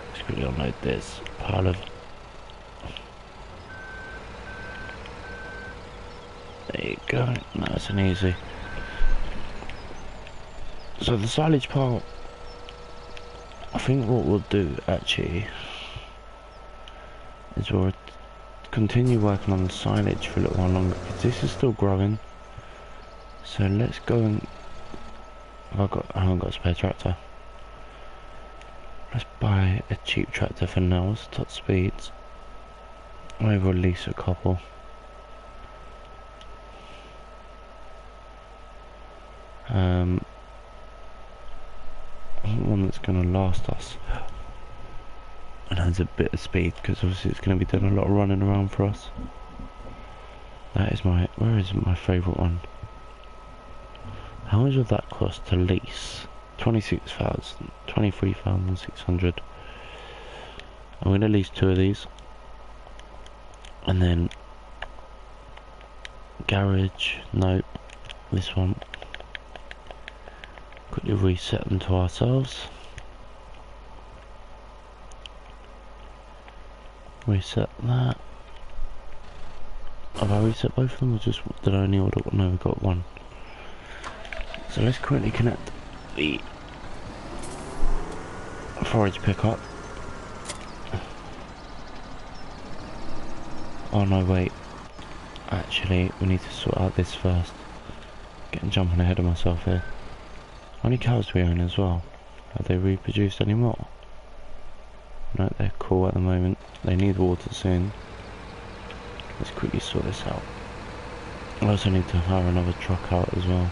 [SPEAKER 1] let's quickly unload this pile of. There you go, nice and easy. So the silage pile, I think what we'll do actually is we'll continue working on the silage for a little while longer because this is still growing. So let's go and I haven't got a spare tractor. Let's buy a cheap tractor for now. It's top speeds. Maybe we'll lease a couple. One that's going to last us and has a bit of speed, because obviously it's going to be doing a lot of running around for us. That is my, where is my favourite one? How much would that cost to lease? 26,000, 23,600. I'm going to lease 2 of these, and then garage, nope, this one. Quickly reset them to ourselves. Reset that. Have I reset both of them, or just did I only order one? No, we got one. So let's quickly connect the forage pickup. Oh no, wait. Actually, we need to sort out this first. Getting jumping ahead of myself here. How many cows do we own as well? Have they reproduced any more? No, they're cool at the moment. They need water soon. Let's quickly sort this out. I also need to hire another truck out as well.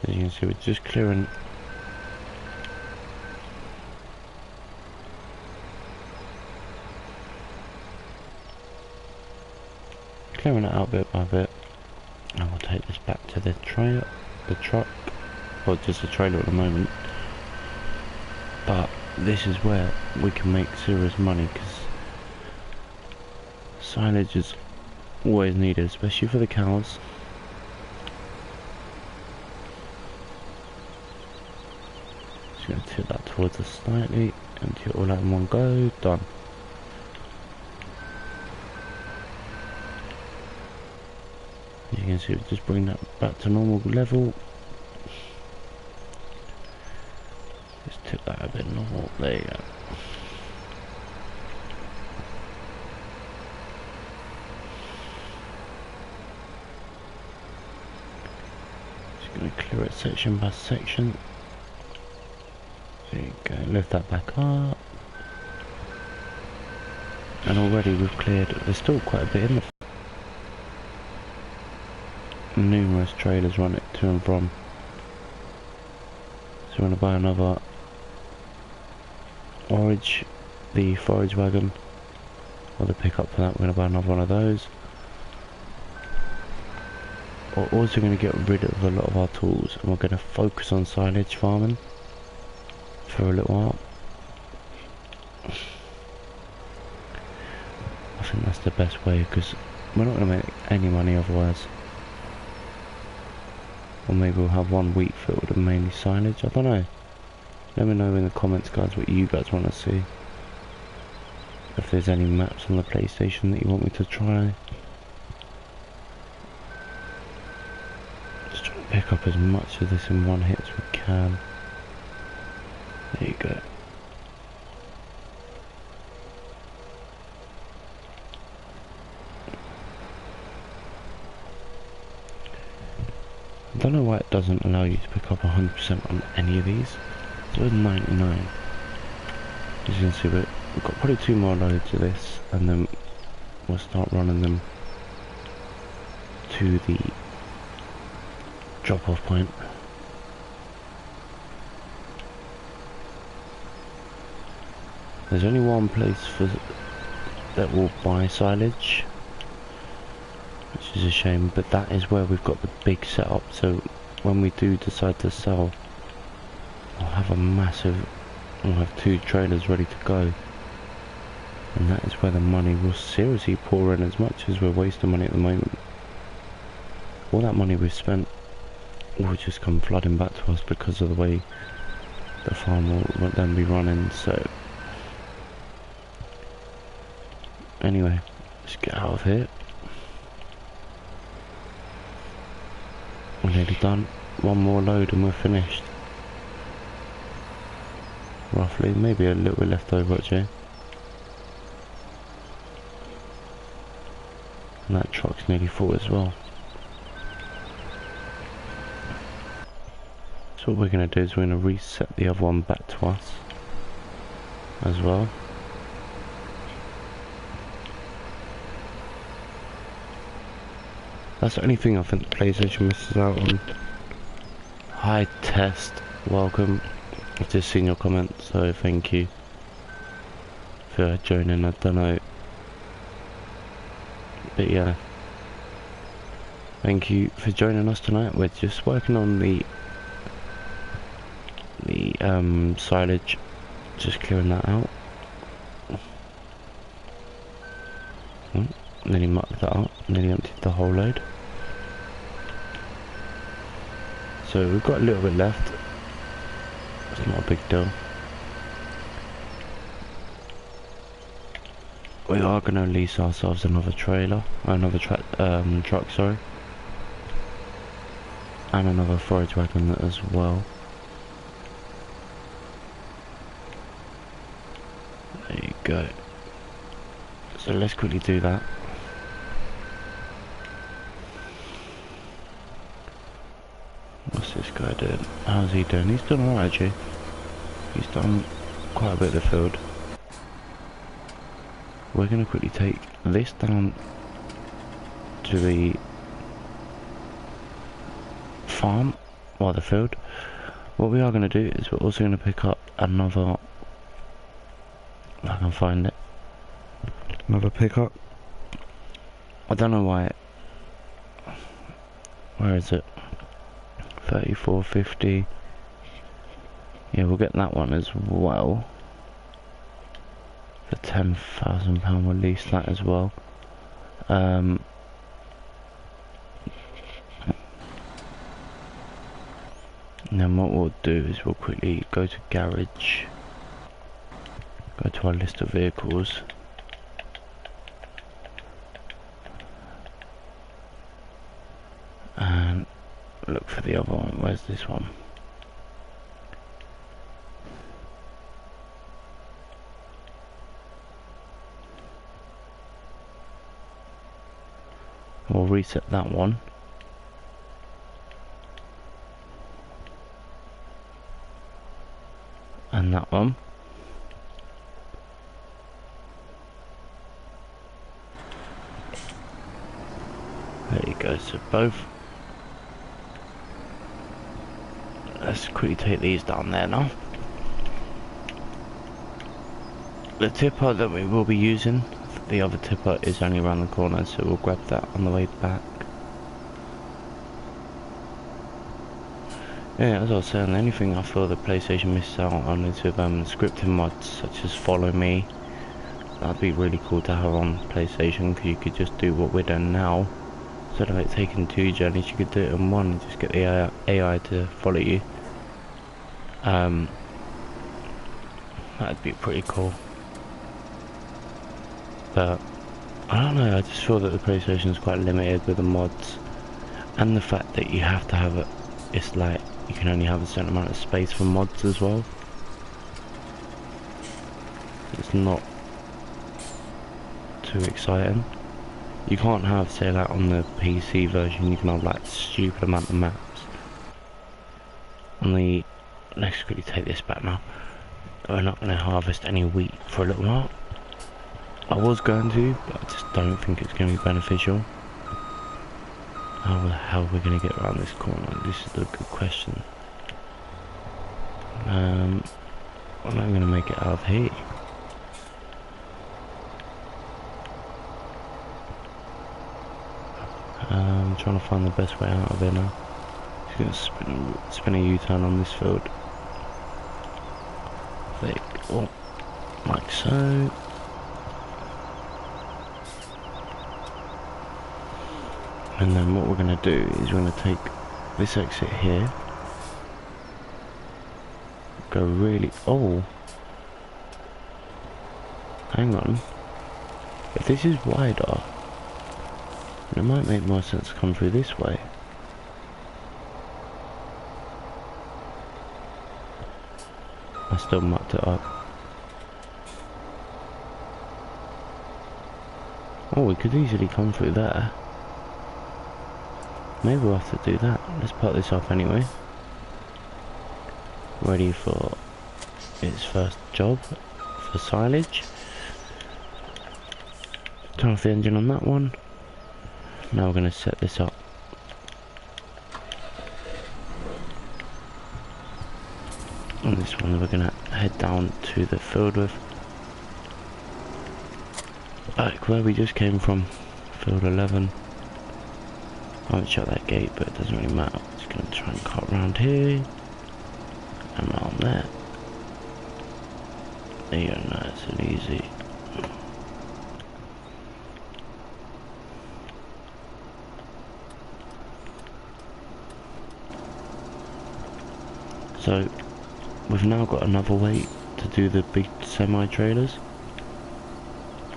[SPEAKER 1] As you can see, we're just clearing it out bit by bit, and we'll take this back to the truck, or just a trailer at the moment. But this is where we can make serious money, because silage is always needed, especially for the cows. Just going to tip that towards us slightly, empty it all out in one go, done. As you can see, we just bring that back to normal level. Just tip that a bit normal, there you go. Just going to clear it section by section. There you go, lift that back up. And already we've cleared, there's still quite a bit in the numerous trailers run it to and from. So we're going to buy another the forage wagon, or the pickup for that. We're going to buy another one of those. We're also going to get rid of a lot of our tools, and we're going to focus on silage farming for a little while. I think that's the best way, because we're not going to make any money otherwise. Or maybe we'll have one wheat field and mainly silage, I don't know. Let me know in the comments, guys, what you guys want to see. if there's any maps on the PlayStation that you want me to try. Just trying to pick up as much of this in one hit as we can. There you go. I don't know why it doesn't allow you to pick up 100% on any of these. It was 99. As you can see, we've got probably 2 more loads of this, and then we'll start running them to the drop-off point. There's only one place that will buy silage, which is a shame, but that is where we've got the big setup, so when we do decide to sell, we'll have we'll have 2 trailers ready to go, and that is where the money will seriously pour in. As much as we're wasting money at the moment, all that money we've spent will just come flooding back to us because of the way the farm will then be running. So anyway, let's get out of here. We're nearly done. One more load and we're finished. Roughly, maybe a little bit left over actually. And that truck's nearly full as well. So what we're going to do is we're going to reset the other one back to us as well. That's the only thing I think the PlayStation misses out on. Hi Test, welcome. I've just seen your comment, so thank you for joining. I don't know, but yeah, thank you for joining us tonight. We're just working on the silage, just clearing that out. Nearly mucked that up, nearly emptied the whole load. So we've got a little bit left. It's not a big deal. We are going to lease ourselves another trailer, another truck, sorry, and another forage wagon as well. There you go. So let's quickly do that. What's this guy doing? How's he doing? He's done alright actually. He's done quite a bit of the field. We're going to quickly take this down to the farm, or the field. What we are going to do is we're also going to pick up another, if I can find it, another pickup. I don't know why where is it? 34.50. Yeah, we'll get that one as well. For £10,000 we'll lease that as well. And then what we'll do is we'll quickly go to garage, go to our list of vehicles, and look for the other one. Where's this one? We'll reset that one. And that one. There you go, so both. Let's quickly take these down there now. The tipper that we will be using, the other tipper is only around the corner, so we'll grab that on the way back. Yeah, as I was saying, the only thing I feel the PlayStation misses out on is with scripting mods such as Follow Me. That'd be really cool to have on PlayStation, because you could just do what we're doing now. Instead of it taking 2 journeys, you could do it in one and just get the AI to follow you. That'd be pretty cool. But I don't know, I just feel that the PlayStation is quite limited with the mods, and the fact that you have to have it, it's like you can only have a certain amount of space for mods as well. It's not too exciting. You can't have, say, like on the PC version, you can have like stupid amount of maps. Let's quickly take this back now. We're not going to harvest any wheat for a little while. I was going to, but I just don't think it's going to be beneficial. How the hell are we going to get around this corner? This is the good question. What am I going to make it out of here? I'm trying to find the best way out of here now. Just going to spin a U-turn on this field. Like so. And then what we're going to do is we're going to take this exit here. Go really... Oh! Hang on. If this is wider, it might make more sense to come through this way. I still mucked it up. Oh, we could easily come through there. Maybe we'll have to do that. Let's put this off anyway. Ready for its first job for silage. Turn off the engine on that one. Now we're going to set this up. On this one we're going to head down to the field with. Back where we just came from. Field 11. I haven't shut that gate, but it doesn't really matter. Just going to try and cut around here. And around there. There you go, nice and easy. So, we've now got another way to do the big semi-trailers.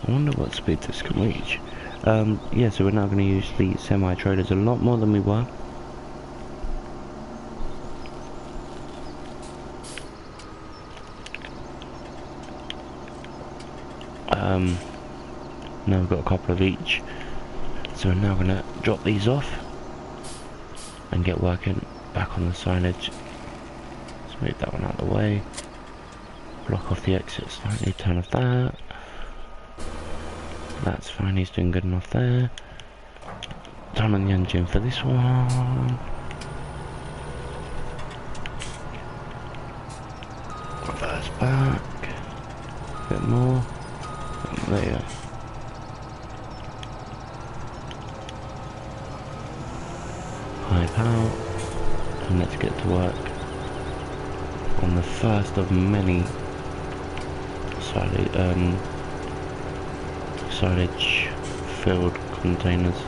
[SPEAKER 1] I wonder what speed this can reach. Yeah, so we're now going to use the semi-trailers a lot more than we were. Now we've got a couple of each. So we're now going to drop these off and get working back on the signage. Let's move that one out of the way. Block off the exit slightly, turn off that. That's fine, he's doing good enough there. Turn on the engine for this one. Reverse back. A bit more. There you go. Pipe out. And let's get to work on the first of many silage filled containers.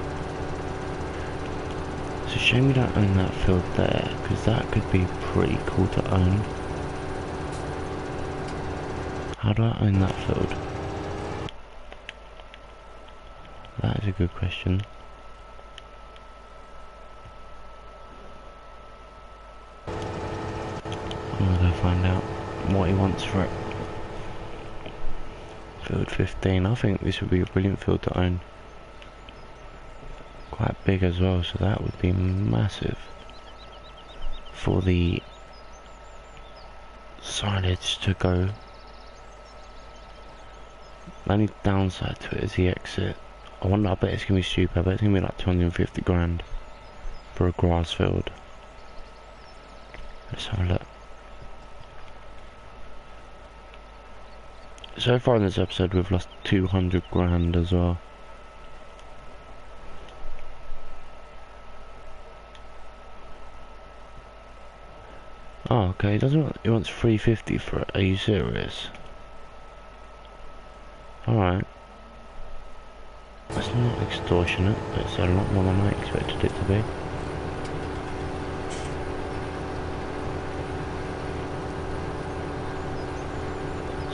[SPEAKER 1] It's a shame we don't own that field there, because that could be pretty cool to own. How do I own that field? That is a good question. I'm gonna go find out what he wants for it. Field 15, I think this would be a brilliant field to own. Quite big as well, so that would be massive for the silage to go. The only downside to it is the exit. I bet it's gonna be stupid. I bet it's gonna be like 250 grand for a grass field. Let's have a look. So far in this episode we've lost 200 grand as well. Oh, okay, he wants 350 for it. Are you serious? Alright. That's not extortionate, but it's a lot more than I expected it to be.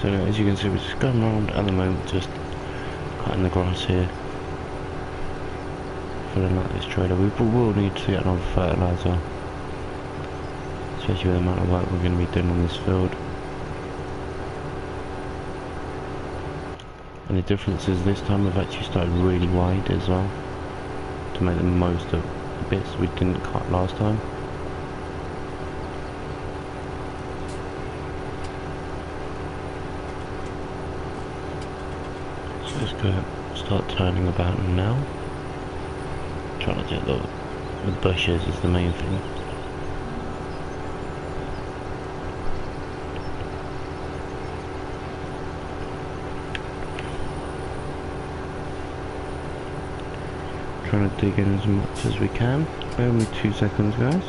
[SPEAKER 1] So as you can see, we're just going around at the moment, just cutting the grass here. Filling up this trailer. We will need to get another fertiliser, especially with the amount of work we're going to be doing on this field. And the difference is this time we've actually started really wide as well, to make the most of the bits we didn't cut last time. So let's go start turning about now. Trying to get the bushes is the main thing. Trying to dig in as much as we can. Bear with me 2 seconds, guys.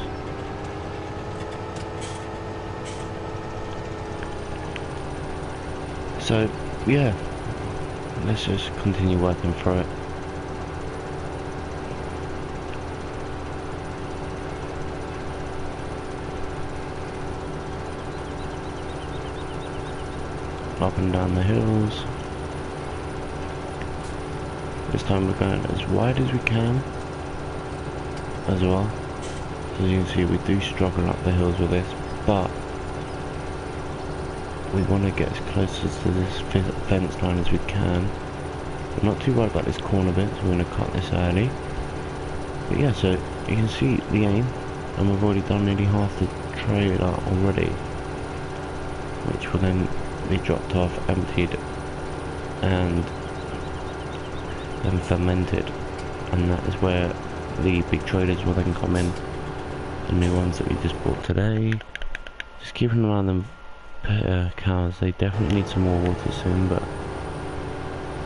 [SPEAKER 1] So, yeah, let's just continue working through it. Up and down the hills. This time we're going as wide as we can as well. As you can see, we do struggle up the hills with this, but we want to get as close to this fence line as we can. We're not too worried about this corner bit, so we're going to cut this early. But yeah, so you can see the aim, and we've already done nearly half the trailer already, which will then be dropped off, emptied, and then fermented, and that is where the big trailers will then come in. The new ones that we just bought today. Just keeping an eye on them cows. They definitely need some more water soon, but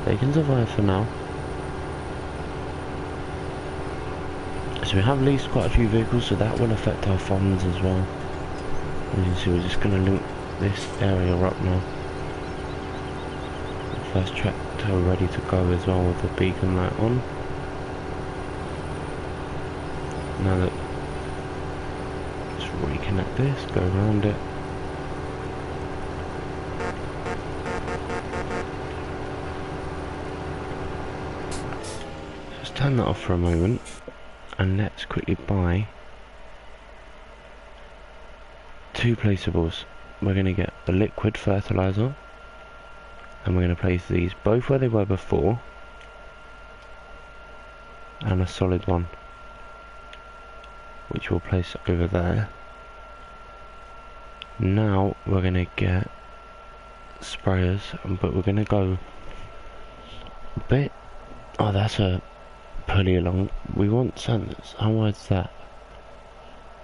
[SPEAKER 1] they can survive for now. So we have leased quite a few vehicles, so that will affect our funds as well. As you can see, we're just going to link this area up now. First tractor ready to go as well with the beacon light on. Now that, let's reconnect this, go around it. Just turn that off for a moment, and let's quickly buy 2 placeables. We're going to get the liquid fertilizer, and we're going to place these both where they were before, and a solid one, which we'll place over there. Now we're going to get sprayers, but we're going to go a bit. Oh, that's a pulley along. We want sanders. How wide's that?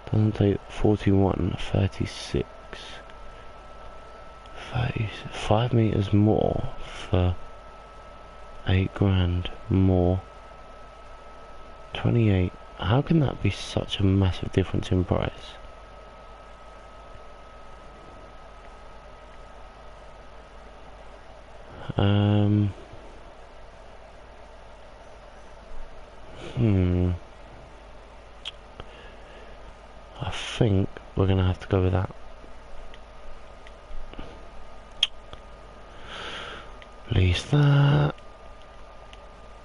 [SPEAKER 1] Doesn't take 41, 36. 5 meters more for 8 grand more. 28. How can that be such a massive difference in price? I think we're gonna have to go with that. Lease that.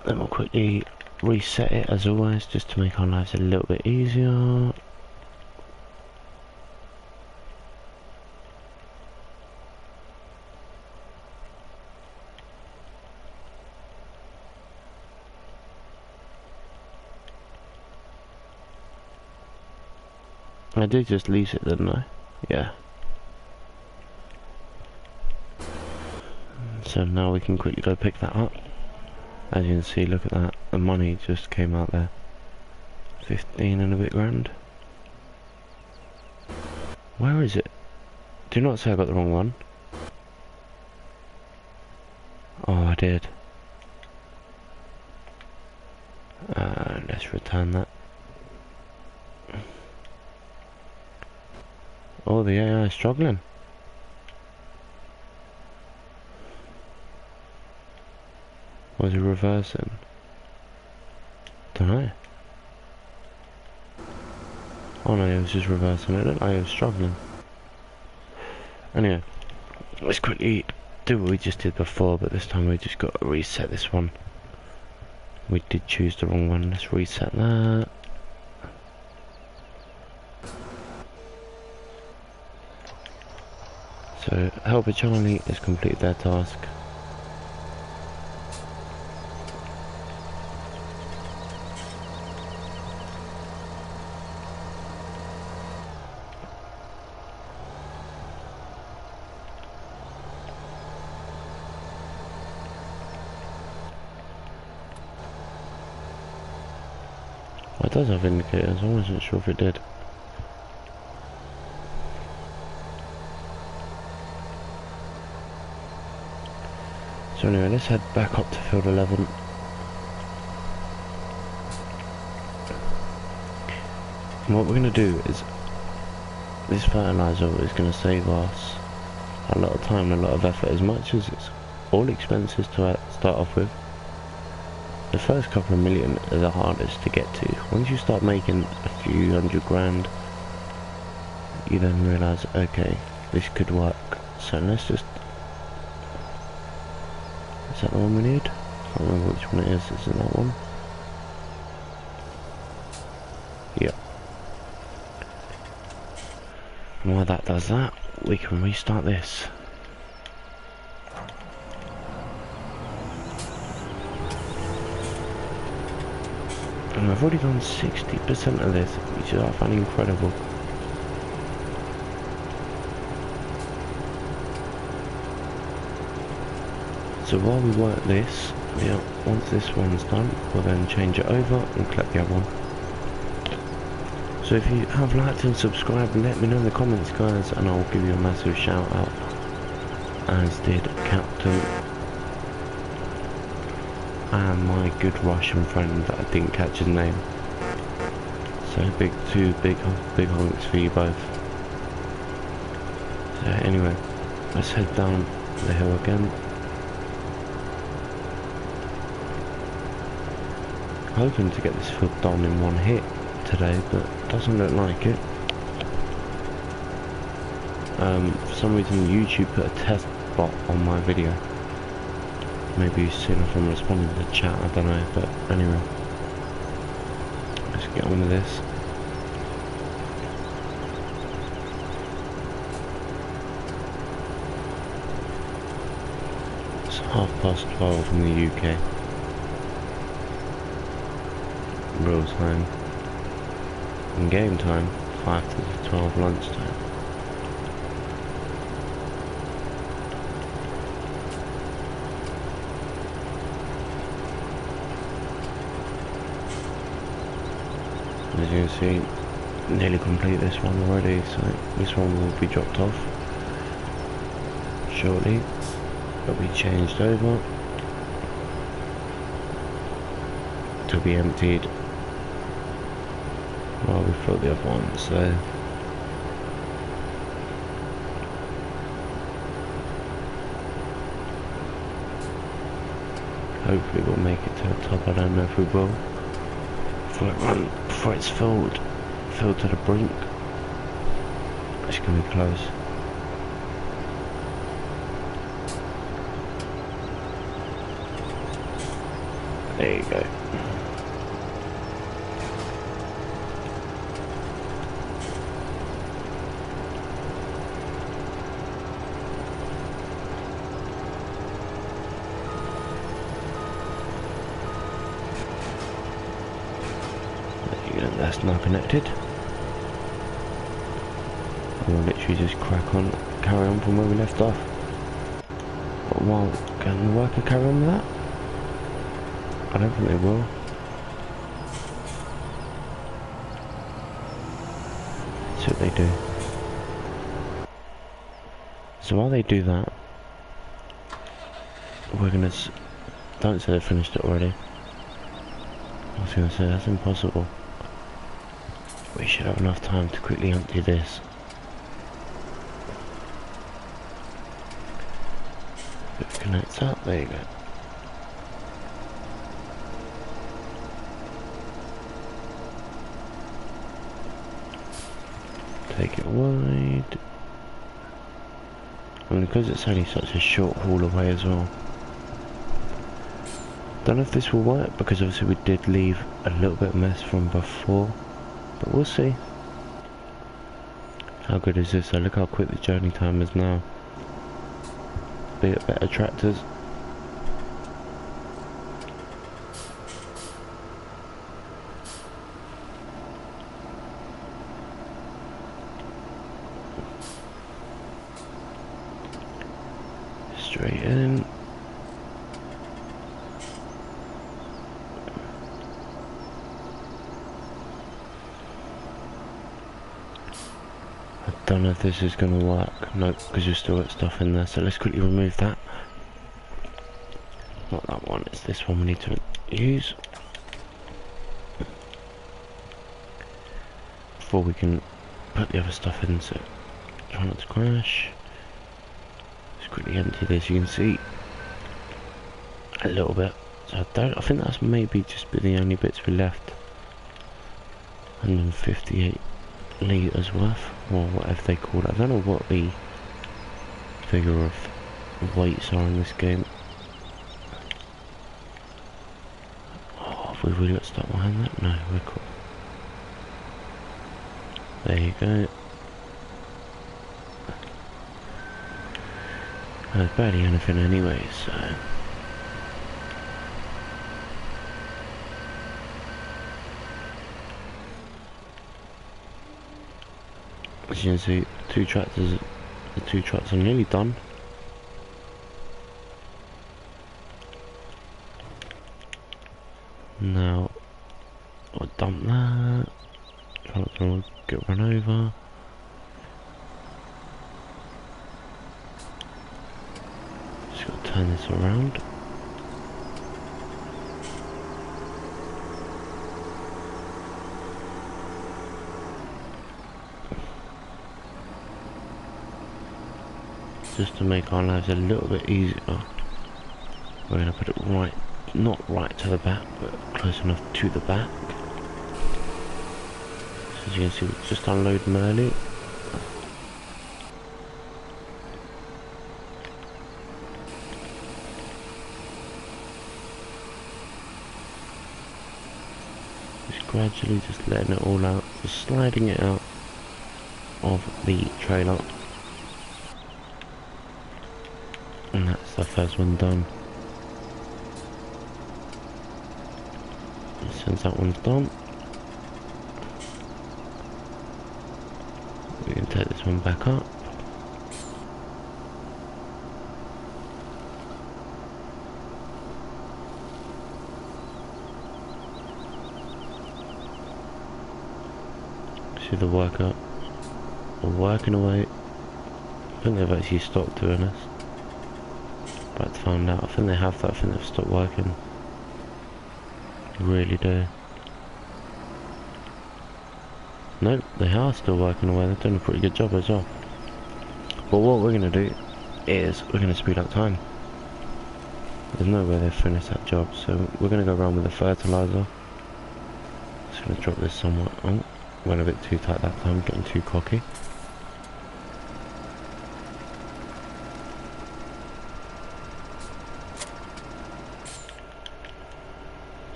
[SPEAKER 1] Then we'll quickly reset it as always, just to make our lives a little bit easier. I did just lease it, didn't I? Yeah. So now we can quickly go pick that up. As you can see, look at that. The money just came out there. 15 and a bit grand. Where is it? Do not say I got the wrong one. Oh, I did. Let's return that. Oh, the AI is struggling. Was it reversing? Don't know. Oh no, it was just reversing. It looked like it was struggling. Anyway, let's quickly do what we just did before, but this time we just got to reset this one. We did choose the wrong one. Let's reset that. So Helper Charlie has completed their task. It does have indicators, I wasn't sure if it did. So anyway, let's head back up to field 11. And what we're going to do is, this fertiliser is going to save us a lot of time and a lot of effort, as much as it's all expenses to start off with. The first couple of million are the hardest to get to. Once you start making a few hundred grand, you then realise, okay, this could work. So let's just... Is that the one we need? I can't remember which one it is. Is it that one? Yep. And while that does that, we can restart this. And I've already done 60% of this, which I find incredible. So while we work this, yeah, once this one's done, we'll then change it over and collect the other one. So if you have liked and subscribed, let me know in the comments, guys, and I'll give you a massive shout out, as did Captain and my good Russian friend that I didn't catch his name. So two big honks for you both. So anyway, let's head down the hill again. Hoping to get this field done in one hit today, but doesn't look like it. For some reason YouTube put a test bot on my video. Maybe you've seen if I'm responding to the chat, I don't know, but anyway. Let's get on with this. It's 12:30 in the UK. Real time. In game time, 5 to 12 lunchtime. As you can see, nearly complete this one already, so this one will be dropped off shortly. It'll be changed over to be emptied while we fill the other one. So hopefully we'll make it to the top. I don't know if we will. Before it's filled to the brink. It's gonna be close. There you go. That's now connected. We'll literally just carry on from where we left off. But while can the worker carry on with that? I don't think they will. See what they do. So while they do that, we're gonna don't say they finished it already. I was gonna say that's impossible. We should have enough time to quickly empty this. If it connects up, there you go. Take it wide. And because it's only such a short haul away as well. Don't know if this will work, because obviously we did leave a little bit of mess from before. But we'll see. How good is this? So look how quick the journey time is now. Be it better tractors. Straight in. I don't know if this is going to work. Nope, because you've still got stuff in there. So let's quickly remove that. Not that one, it's this one we need to use. Before we can put the other stuff in, so try not to crash. Just quickly empty this, you can see a little bit. So I think that's maybe just been the only bits we left. 158 litres worth, or whatever they call it. I don't know what the figure of weights are in this game. Oh, have we really got stuck behind that? No, we're cool. There you go. There's barely anything anyway, so... As you can see, the two tractors are nearly done. Now, I'll dump that. Try not to get run over. Just got to turn this around. Just to make our lives a little bit easier, we're going to put it right, not right to the back, but close enough to the back. So as you can see, we're just unloading early. Just gradually just letting it all out, just sliding it out of the trailer. And that's the first one done. And since that one's done, we can take this one back up. See the worker working away. I think they've actually stopped doing this. About to find out. I think they have that. I think they've stopped working. I really do. Nope, they are still working away. They're doing a pretty good job as well. But what we're going to do is we're going to speed up time. There's no way they've finished that job, so we're going to go around with the fertilizer. Just going to drop this somewhat. Oh, went a bit too tight that time, getting too cocky.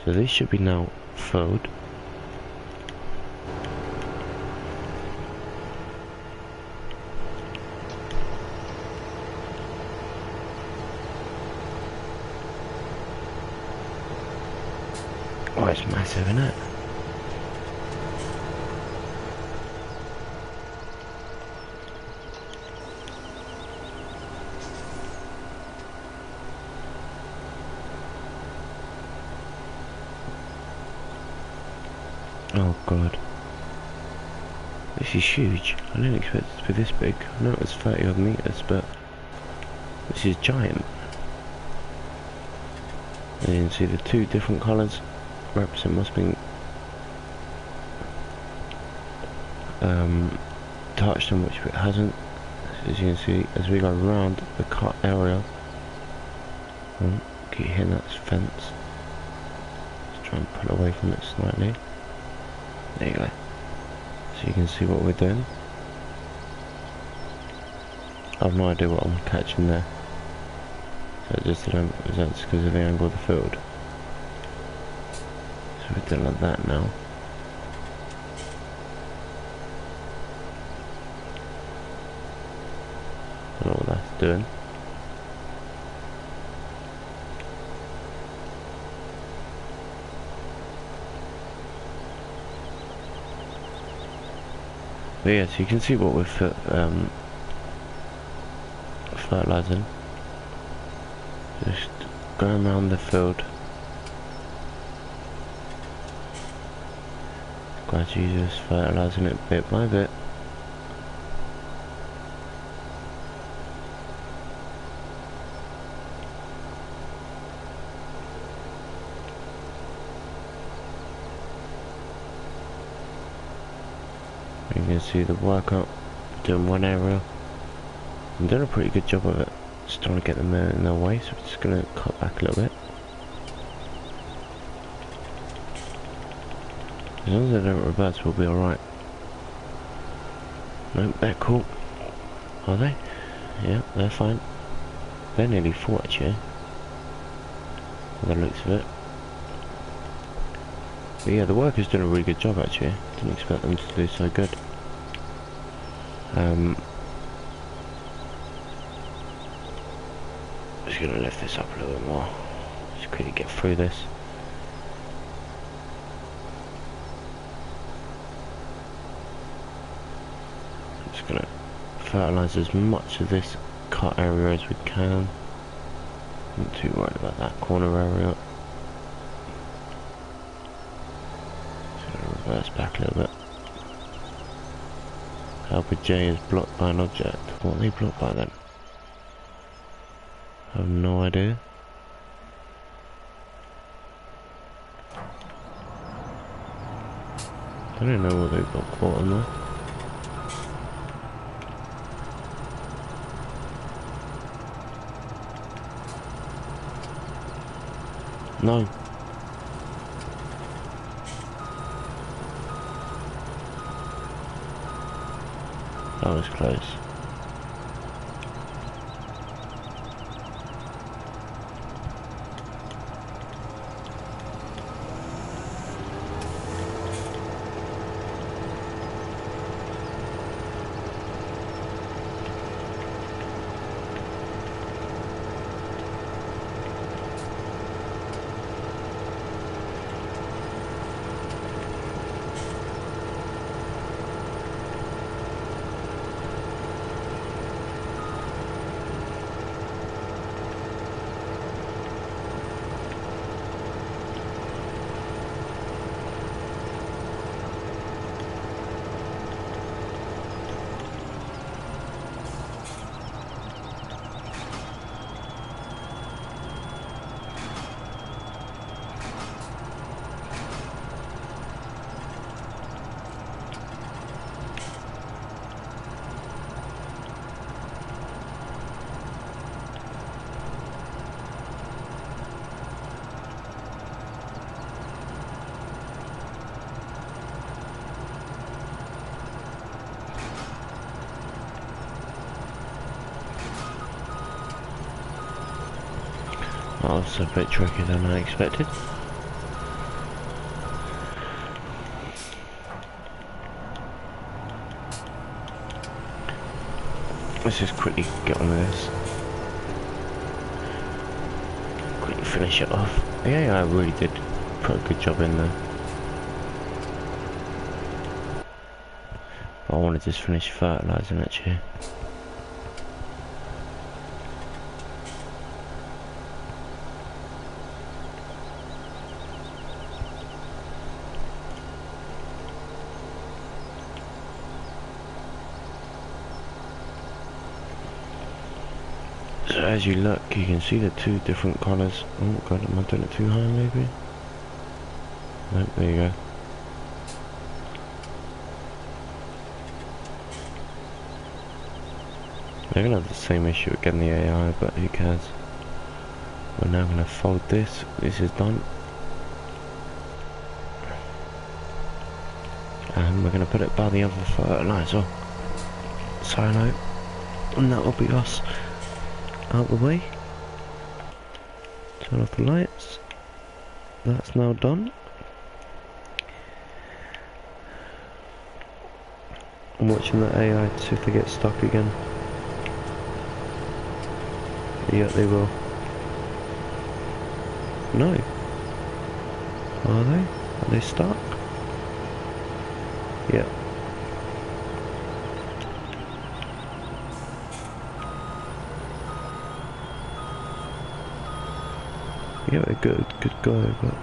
[SPEAKER 1] So this should be now filled. Oh, it's massive, isn't it? Oh god. This is huge. I didn't expect it to be this big. I know it was 30 odd meters, but this is giant. And you can see the two different colours represent what's been touched and which it hasn't. So as you can see, as we go around the cut area, keep hitting that fence. Let's try and pull away from it slightly. There you go. So you can see what we're doing. I've no idea what I'm catching there. Is that just because of the angle of the field? So we're doing like that now. I don't know what that's doing. But yeah, so you can see what we're fertilising. Just going around the field. Gradually just fertilising it bit by bit. You can see the workout doing one area. I'm doing a pretty good job of it. Just trying to get them in their way, so we're just going to cut back a little bit. As long as they don't reverse, we'll be alright. Nope, they're cool. Are they? Yeah, they're fine. They're nearly full actually, by the looks of it. But yeah, the workers doing a really good job actually. Didn't expect them to do so good. Just gonna lift this up a little bit more. Just quickly get through this. Just gonna fertilise as much of this cut area as we can. Not too worried about that corner area. Just gonna reverse back a little bit. Alpha J is blocked by an object. What are they blocked by then? I have no idea. I don't know what they've got caught on there. No. That was close. That was a bit trickier than I expected. Let's just quickly get on with this. Quickly finish it off. Yeah, I really did put a good job in there. But I want to just finish fertilising actually. So as you look, you can see the two different colours. Oh god, am I doing it too high maybe? Nope, there you go. They're gonna have the same issue again, the AI, but who cares? We're now gonna fold this. This is done. And we're gonna put it by the other fertiliser. Silo. And that will be us out the way. Turn off the lights. That's now done. I'm watching the AI to see if they get stuck again. Yeah, they will. No. Are they? Are they stuck? Yeah. Yeah, a good go, but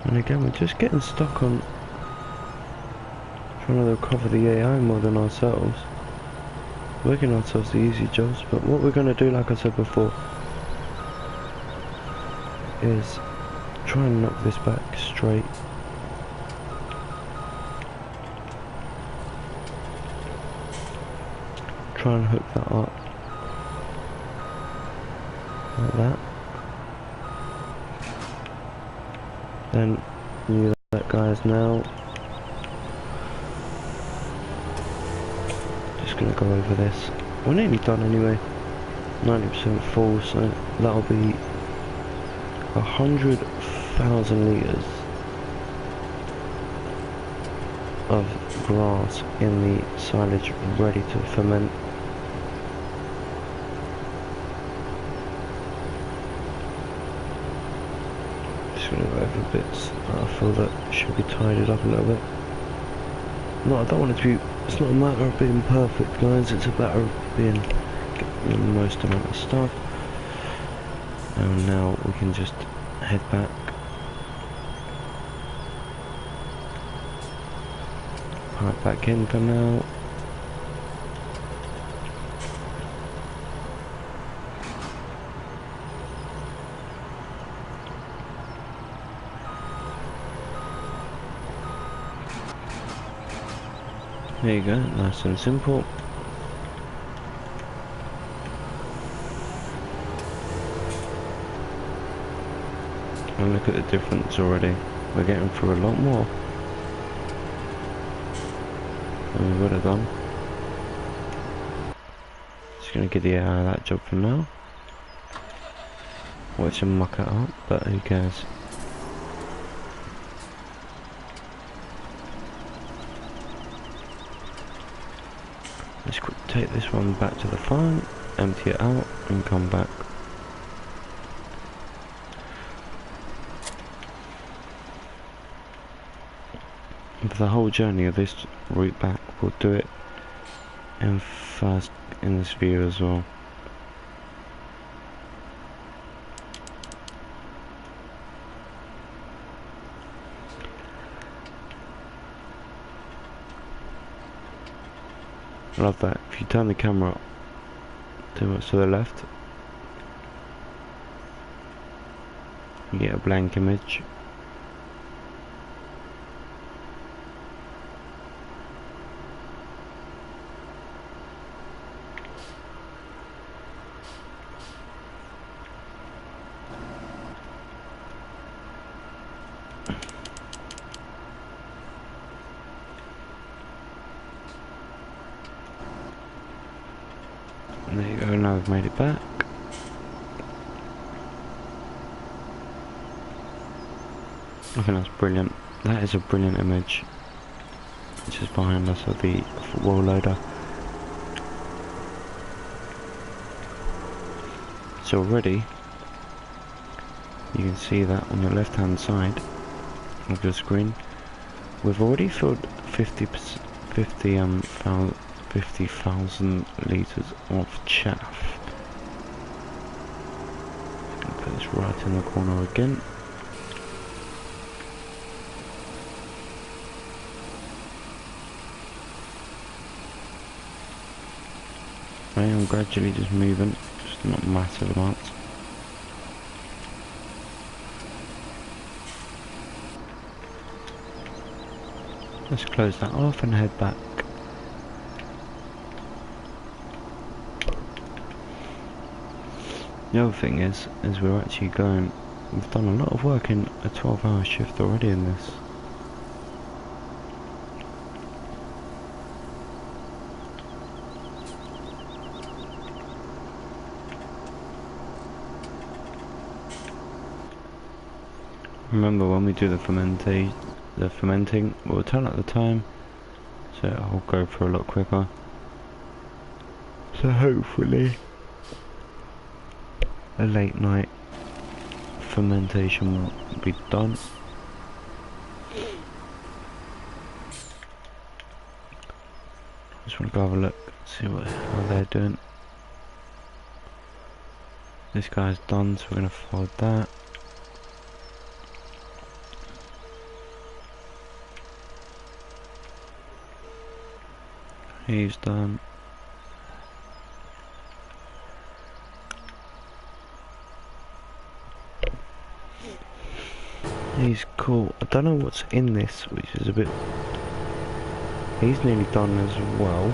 [SPEAKER 1] and again we're just getting stuck on trying to recover the AI more than ourselves. We're giving ourselves the easy jobs, but what we're gonna do, like I said before, is try and knock this back straight. Try and hook that up. Like that. Then you let guys now. Just gonna go over this. We're nearly done anyway. 90% full, so that'll be 100,000 litres of grass in the silage ready to ferment. Just gonna go over bits that I feel that should be tidied up a little bit. No, I don't want it to be, it's not a matter of being perfect, guys, it's a matter of being, getting the most amount of stuff. And now we can just head back. Pipe back in for now. There you go, nice and simple. And look at the difference already. We're getting through a lot more than we would have done. Just gonna get the AI of that job for now. Watch him muck it up, but who cares? Let's take this one back to the farm, empty it out, and come back. For the whole journey of this route back, we'll do it in this view as well. I love that. If you turn the camera too much to the left, you get a blank image. And there you go, now we've made it back. I think that's brilliant. That is a brilliant image. Just behind us of the wall loader. So already, you can see that on your left hand side of your screen, we've already filled 50,000 litres of chaff. Put it's right in the corner again. I am gradually just moving, just not massive amounts. Let's close that off and head back. The other thing is we're actually we've done a lot of work in a 12-hour shift already in this. Remember when we do the fermenting, we'll turn up the time, so I'll go for a lot quicker. So hopefully a late night fermentation will be done. Just want to go have a look, see how they're doing. This guy's done, so we're going to follow that. He's done. He's cool. I don't know what's in this, which is a bit... He's nearly done as well.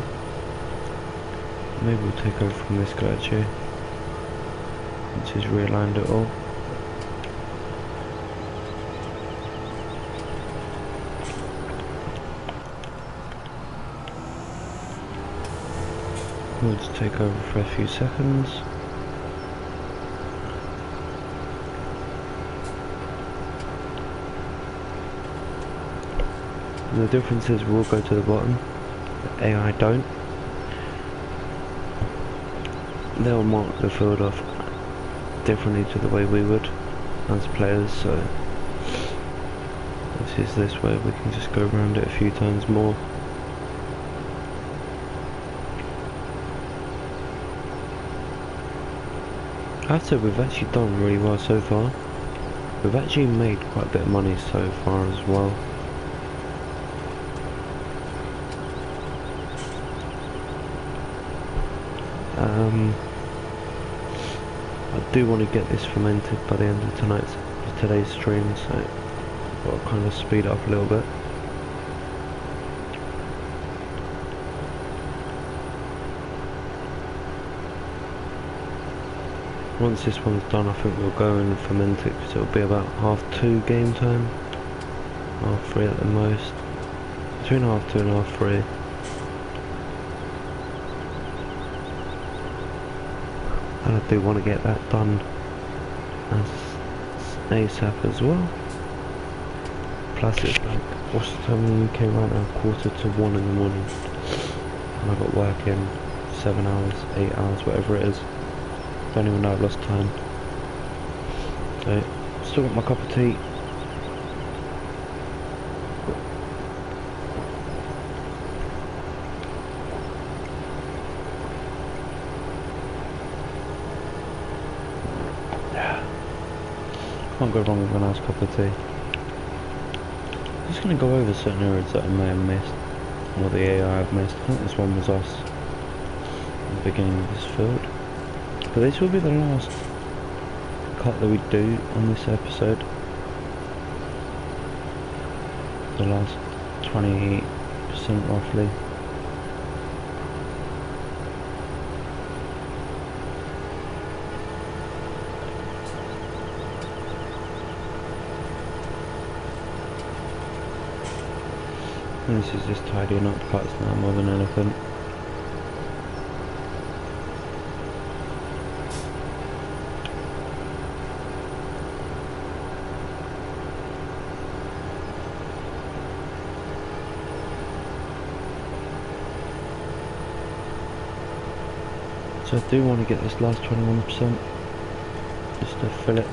[SPEAKER 1] Maybe we'll take over from this guy actually, once he's realigned it all. We'll just take over for a few seconds. And the difference is we'll go to the bottom, the AI don't. They'll mark the field off differently to the way we would as players, so this is this way, we can just go around it a few times more. I'd say we've actually done really well so far. We've actually made quite a bit of money so far as well. I do want to get this fermented by the end of today's stream, so I've got to kind of speed up a little bit. Once this one's done, I think we'll go and ferment it, because it'll be about 2:30 game time. 3:30 at the most. Between 2:30 and 3:30. And I do want to get that done as ASAP as well. Plus it's like, what's the time in the UK right now? 1:45 in the morning. And I've got work in 7 hours, 8 hours, whatever it is. Don't even know I've lost time. So, still got my cup of tea. Can't go wrong with a nice cup of tea. I'm just going to go over certain areas that I may have missed, or the AI have missed. I think this one was us at the beginning of this field. But this will be the last cut that we do on this episode. The last 28% roughly. And this is just tidying up cuts now more than anything. So I do want to get this last 21%, just to fill it,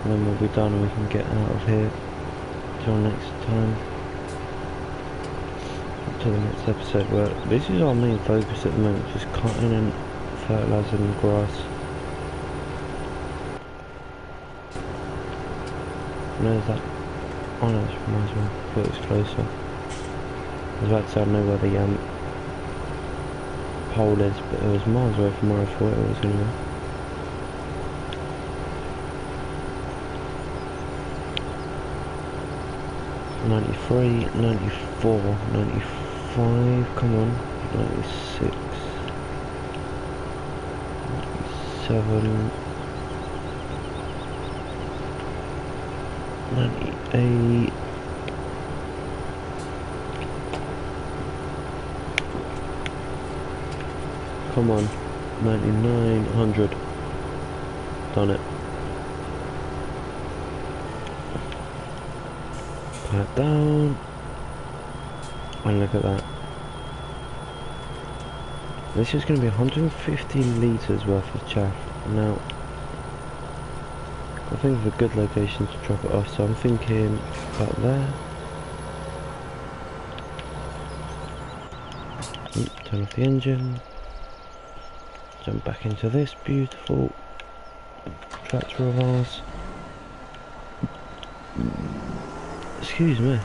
[SPEAKER 1] and then we'll be done and we can get out of here till next time, to the next episode, where this is our main focus at the moment, just cutting and fertilising the grass. No, is that? Oh no, it's might as well. I thought it was closer. I was about to say I know where the pole is, but it was miles away from where I thought it was anyway. '93, '94, '95. Come on, '96, '97, '98. Come on, 99, 100. Done it. Pipe down. And look at that. This is going to be 150 litres worth of chaff. Now, I think of a good location to drop it off, so I'm thinking about there. Turn off the engine. Jump back into this beautiful tractor of ours. Excuse me.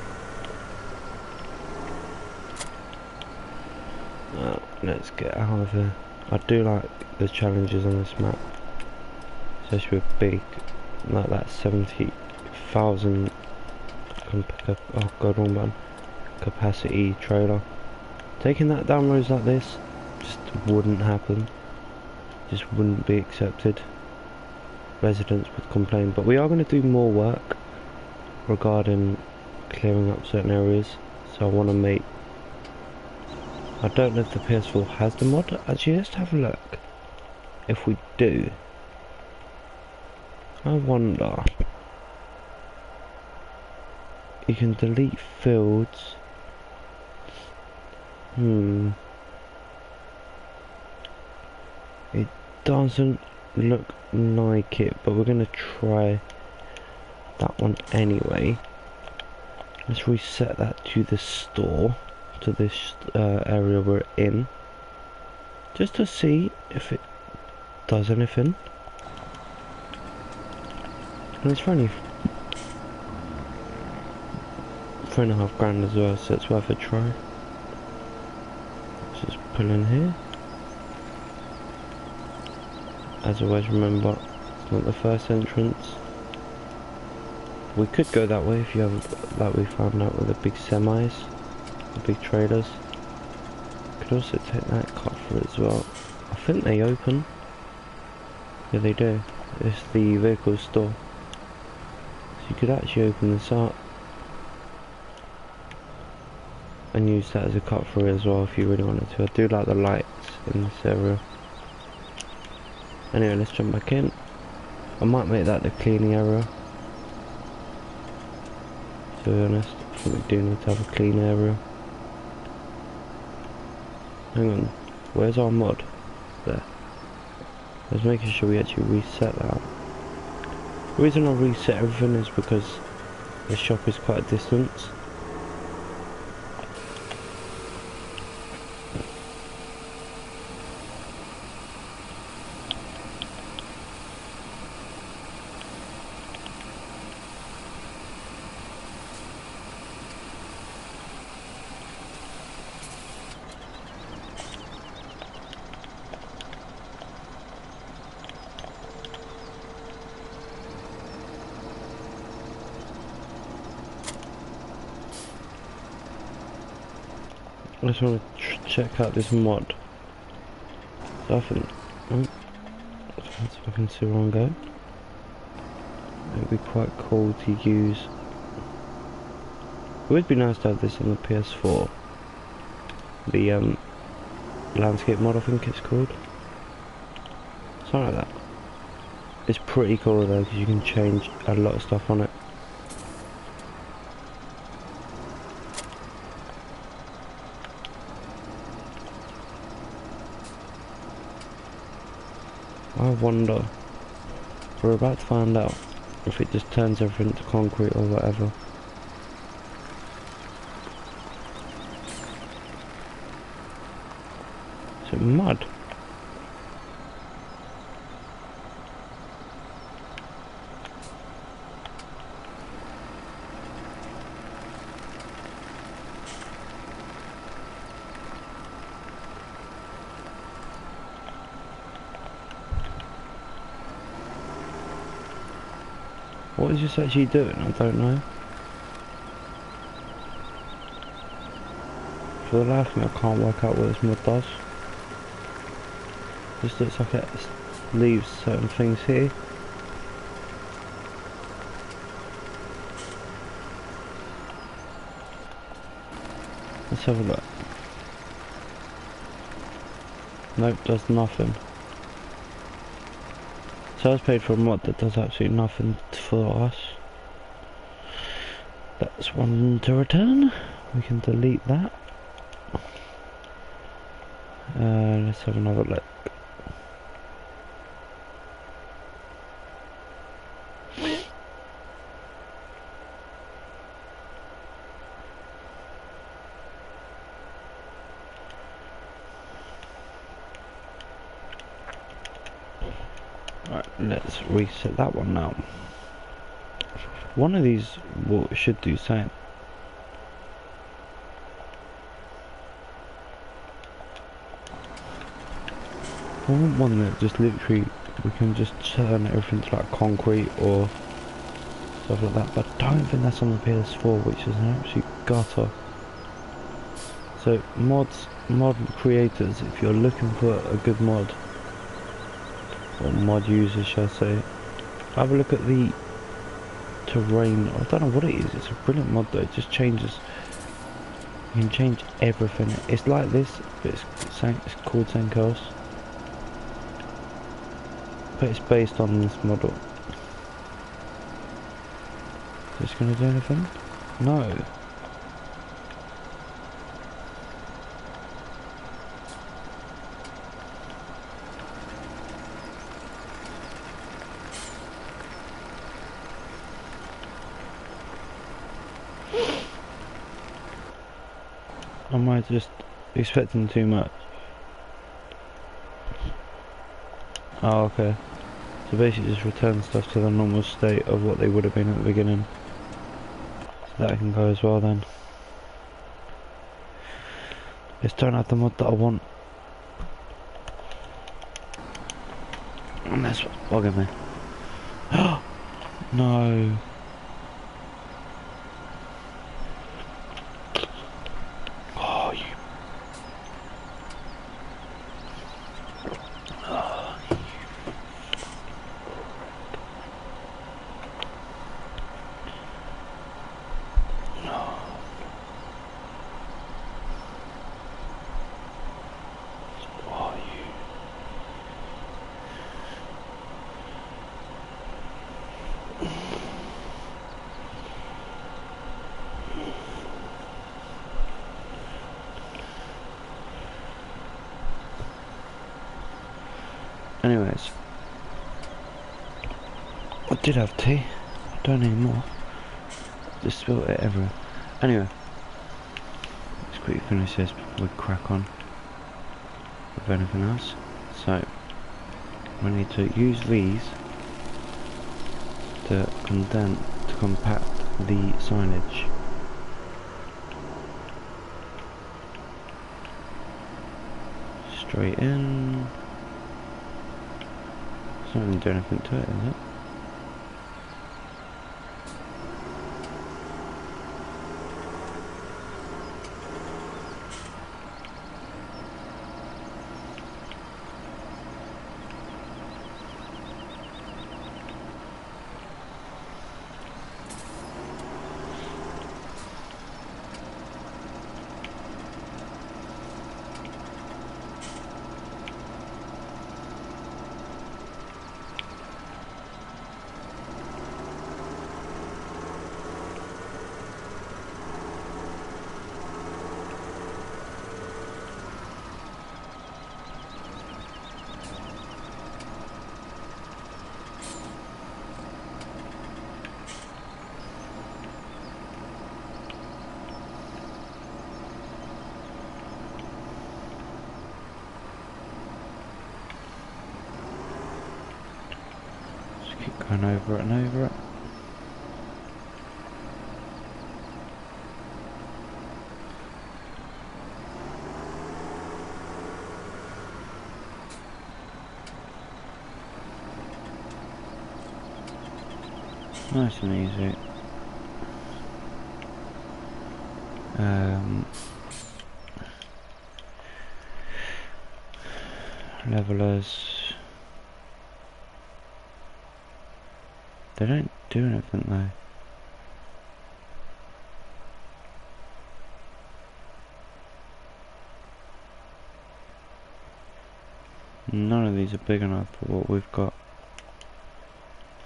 [SPEAKER 1] Well, let's get out of here. I do like the challenges on this map, especially with big, like that 70,000 oh god, wrong button, capacity trailer. Taking that down roads like this just wouldn't happen. Just wouldn't be accepted. Residents would complain, but we are going to do more work regarding clearing up certain areas, so I want to make, I don't know if the PS4 has the mod. Actually, let's have a look. If we do, I wonder, you can delete fields. It doesn't look like it, but we're going to try that one anyway. Let's reset that to the store, to this area we're in, just to see if it does anything. And it's only £3.5 grand as well, so it's worth a try. Let's just pull in here. As always, remember, it's not the first entrance. We could go that way if you have, like we found out with the big semis, the big trailers. Could also take that cut through as well. I think they open. Yeah, they do. It's the vehicle store. So you could actually open this up and use that as a cut through as well if you really wanted to. I do like the lights in this area. Anyway, let's jump back in. I might make that the cleaning area. To be honest, I think we do need to have a clean area. Hang on, where's our mod? There. I was making sure we actually reset that. The reason I reset everything is because the shop is quite a distance. I just want to check out this mod. So I think, let's fucking see where I'm going. It would be quite cool to use. It would be nice to have this on the PS4. The landscape mod, I think it's called. Something like that. It's pretty cool though, because you can change a lot of stuff on it. I wonder, we're about to find out if it just turns everything to concrete or whatever. Is it mud? What is this actually doing? I don't know. For the life of me, I can't work out what this mod does. This looks like it leaves certain things here. Let's have a look. Nope, does nothing. So I was paid for a mod that does absolutely nothing for us. That's one to return. We can delete that. Let's have another look. Right, let's reset that one now. One of these should do same. I want one that just literally we can just turn everything to like concrete or stuff like that, but I don't think that's on the PS4, which is an absolute gutter. So mod creators, if you're looking for a good mod, or mod users shall I say, have a look at the terrain. I don't know what it is, it's a brilliant mod though. It just changes, you can change everything. It's like this, but it's called something else, but it's based on this model. Is this going to do anything? No. Am I just expecting too much? Oh, okay. So basically just return stuff to the normal state of what they would have been at the beginning. So that can go as well then. Let's don't have the mod that I want. And that's what's bugging me. No. Oh, you. Oh, you. No. Oh, you. Anyways, I did have tea. I don't need more. Just spilled it everywhere. Anyway, let's quickly finish this before we crack on with anything else. So, we need to use these to compact the signage. Straight in. It's not even doing anything to it, is it? Just keep going over it and over it. Nice and easy. Levelers. They don't do anything though. None of these are big enough for what we've got.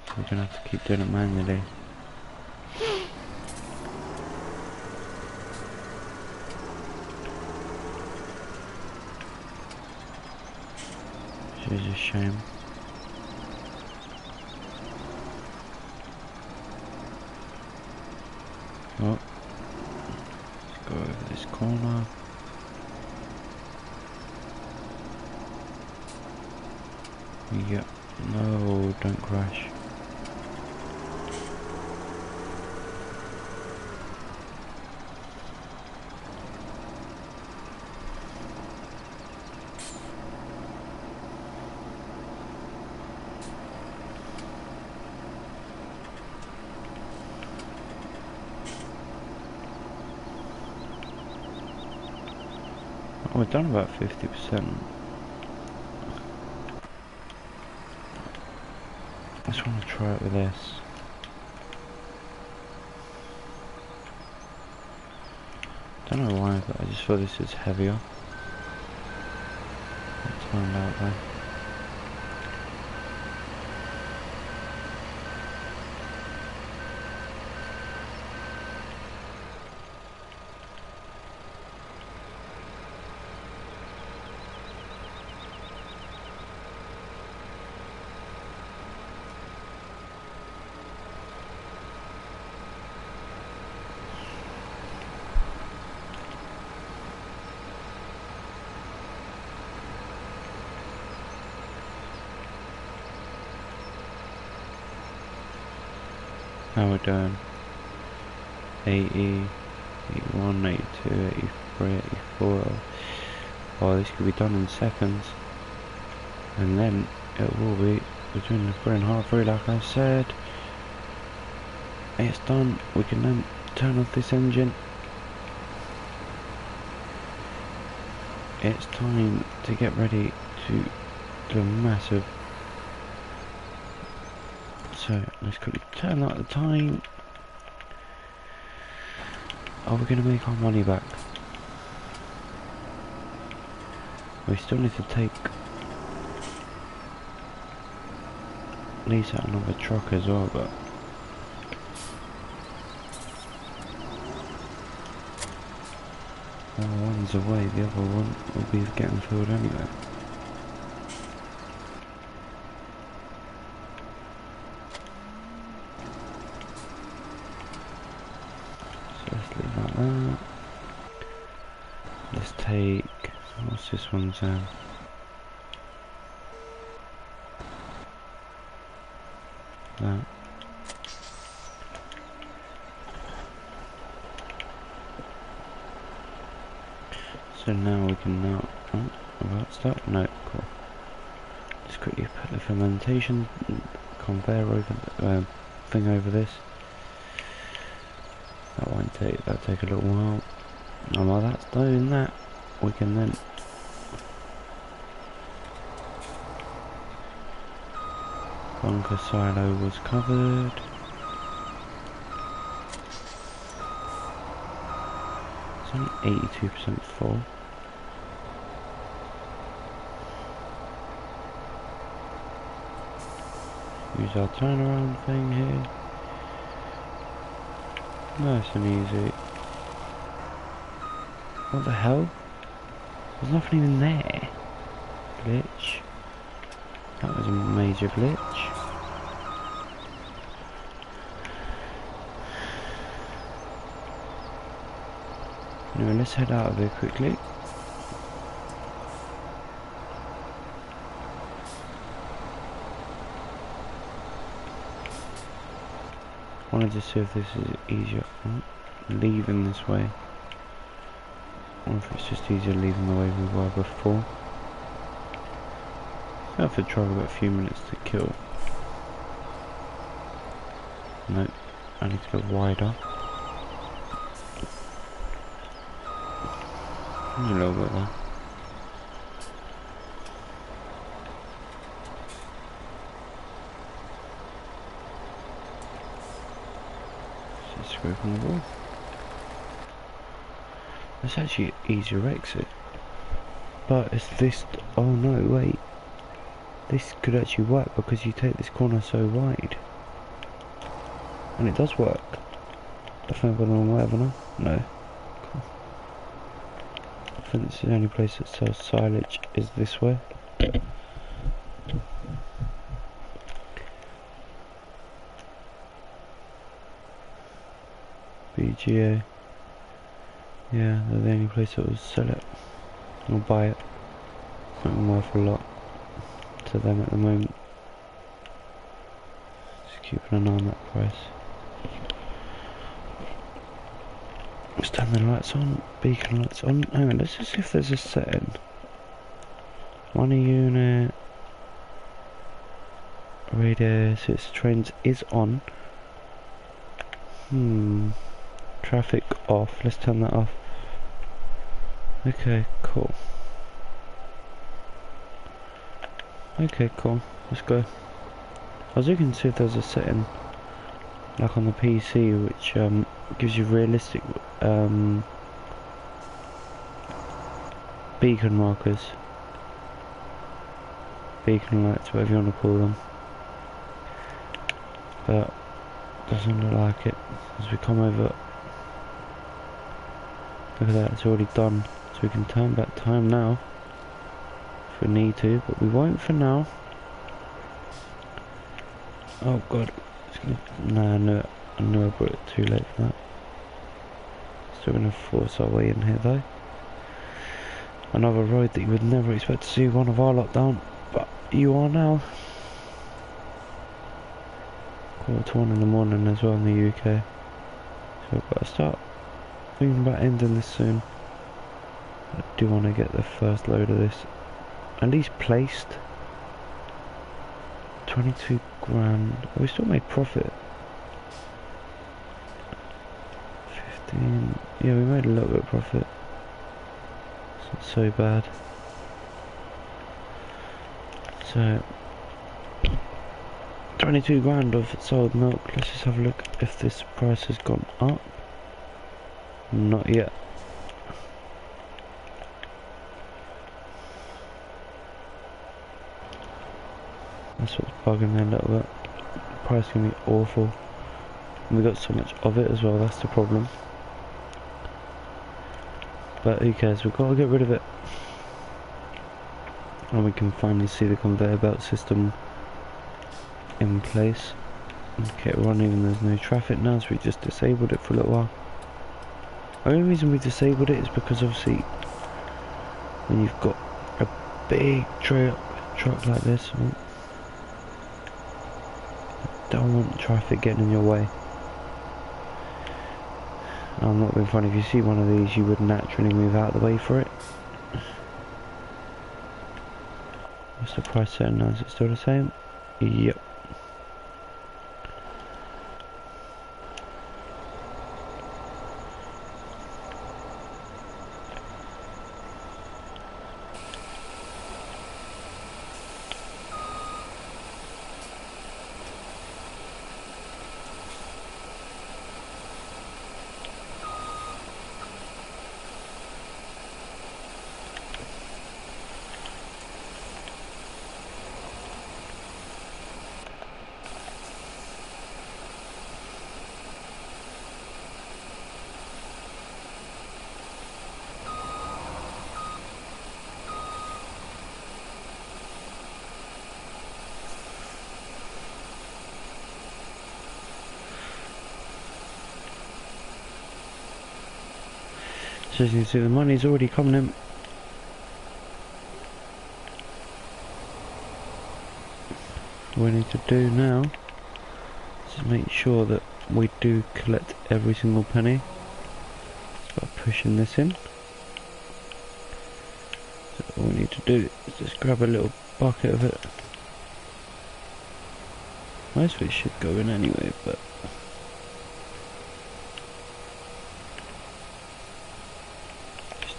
[SPEAKER 1] So we're gonna have to keep doing it manually. Which is a shame. Oh. Let's go over this corner. Yep. No, don't crash. Oh, we've done about 50%. I just want to try it with this. Don't know why, but I just thought this is heavier. Let's find out though. How we're doing? 80, 81, 82, 83, 84. Oh, this could be done in seconds. And then it will be between the 3 and halfway, like I said. It's done. We can then turn off this engine. It's time to get ready to do a massive. So let's quickly turn out the time. Are we going to make our money back? We still need to take lease out another truck as well, but while one's away, the other one will be getting filled anyway. Let's take, what's this one's that. So now we can now, oh, about start? No, cool. Just quickly put the fermentation conveyor over, thing over this. That won't take, that'll take a little while. And while that's doing that, we can then bunker silo was covered. It's only 82% full. Use our turnaround thing here. Nice and easy. What the hell? There's nothing even there. Glitch. That was a major glitch. Anyway, let's head out of here quickly. I wanted to see if this is easier. Leaving this way. Or if it's just easier leaving the way we were before. I have to try, we've got a few minutes to kill. Nope, I need to go wider. A little bit there. Just scraping the wall. That's actually an easier exit. But it's this... oh no, wait. This could actually work because you take this corner so wide. And it does work. I think I've got the wrong way, haven't I? No. Cool. I think this is the only place that sells silage is this way. BGA. Yeah, they're the only place that will sell it. Or buy it. It's not worth a lot to them at the moment. Just keeping an eye on that price. Let's turn the lights on, beacon lights on. Hang on, let's just see if there's a setting. One unit. Radio 6 trains is on. Traffic off. Let's turn that off. Okay, cool. Okay, cool. Let's go. I was looking to see if there's a setting, like on the PC, which gives you realistic beacon markers, beacon lights, whatever you want to call them. But doesn't look like it. As we come over, look at that, it's already done. So we can turn back time now if we need to, but we won't for now. Oh god, it's gonna... nah, I knew I brought it too late for that. Still gonna force our way in here though. Another road that you would never expect to see one of our lot down, but you are now. 1:15 in the morning as well in the UK. So we've got to start thinking about ending this soon. I do want to get the first load of this at least placed. 22 grand. We still made profit. 15. Yeah, we made a little bit of profit. It's not so bad. So 22 grand of sold milk. Let's just have a look if this price has gone up. Not yet. That's what's bugging me a little bit. The price can be awful. And we got so much of it as well, that's the problem. But who cares, we've got to get rid of it. And we can finally see the conveyor belt system in place. Okay, running and there's no traffic now, so we just disabled it for a little while. The only reason we disabled it is because obviously when you've got a big truck like this, you don't want traffic getting in your way. I'm not being funny, if you see one of these you would naturally move out of the way for it. What's the price set now? Is it still the same? Yep. So as you can see, the money's already coming in. What we need to do now is make sure that we do collect every single penny. By pushing this in. So all we need to do is just grab a little bucket of it. Most of it should go in anyway, but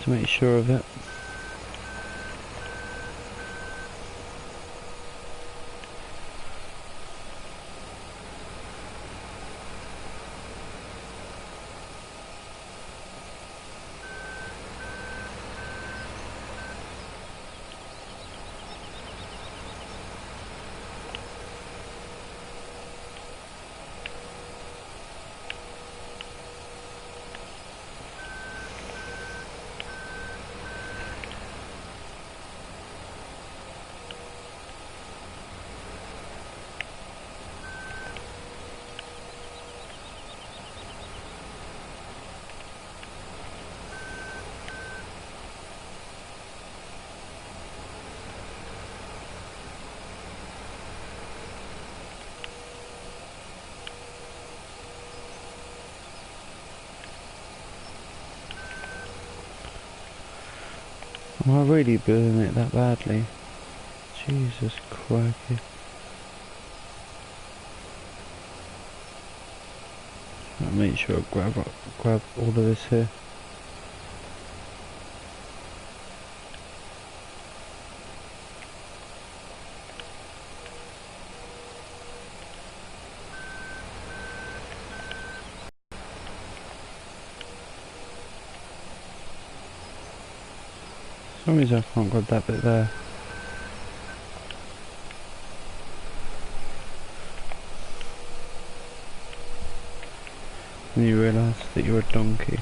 [SPEAKER 1] to make sure of it. Am I really doing it that badly? Jesus crikey. I'll make sure I grab all of this here. For some reason I can't grab that bit there. And you realise that you're a donkey.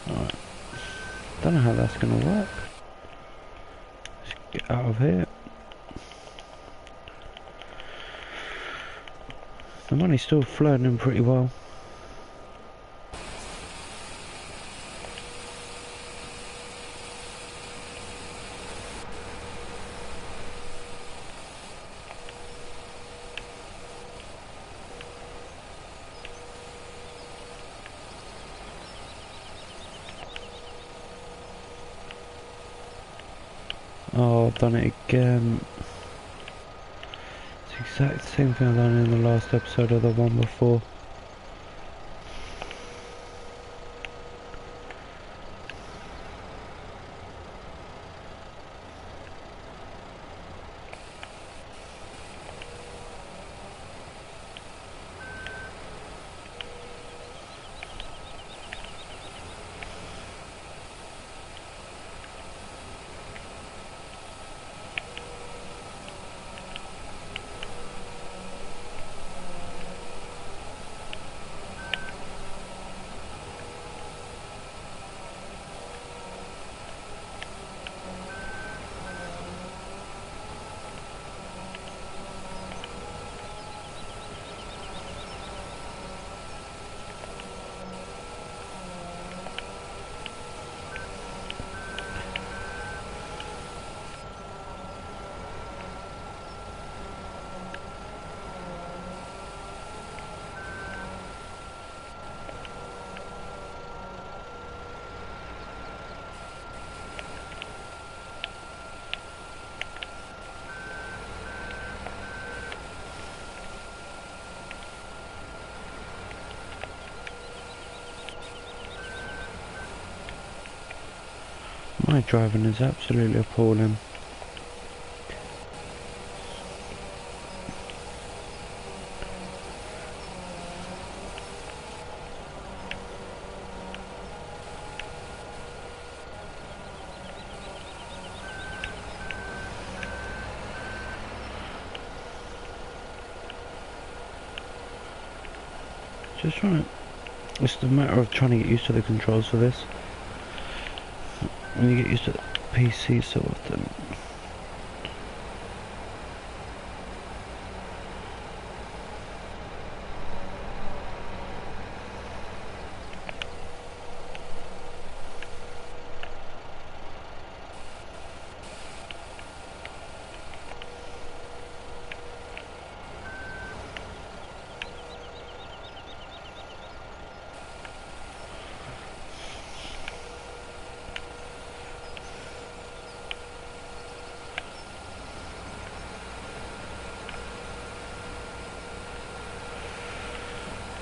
[SPEAKER 1] Alright. Don't know how that's gonna work. Let's get out of here. The money's still flowing in pretty well. Oh, I've done it again. It's the exact same thing I've done in the last episode of the one before. My driving is absolutely appalling. Just trying to... It's a matter of trying to get used to the controls for this. When you get used to the PC so often.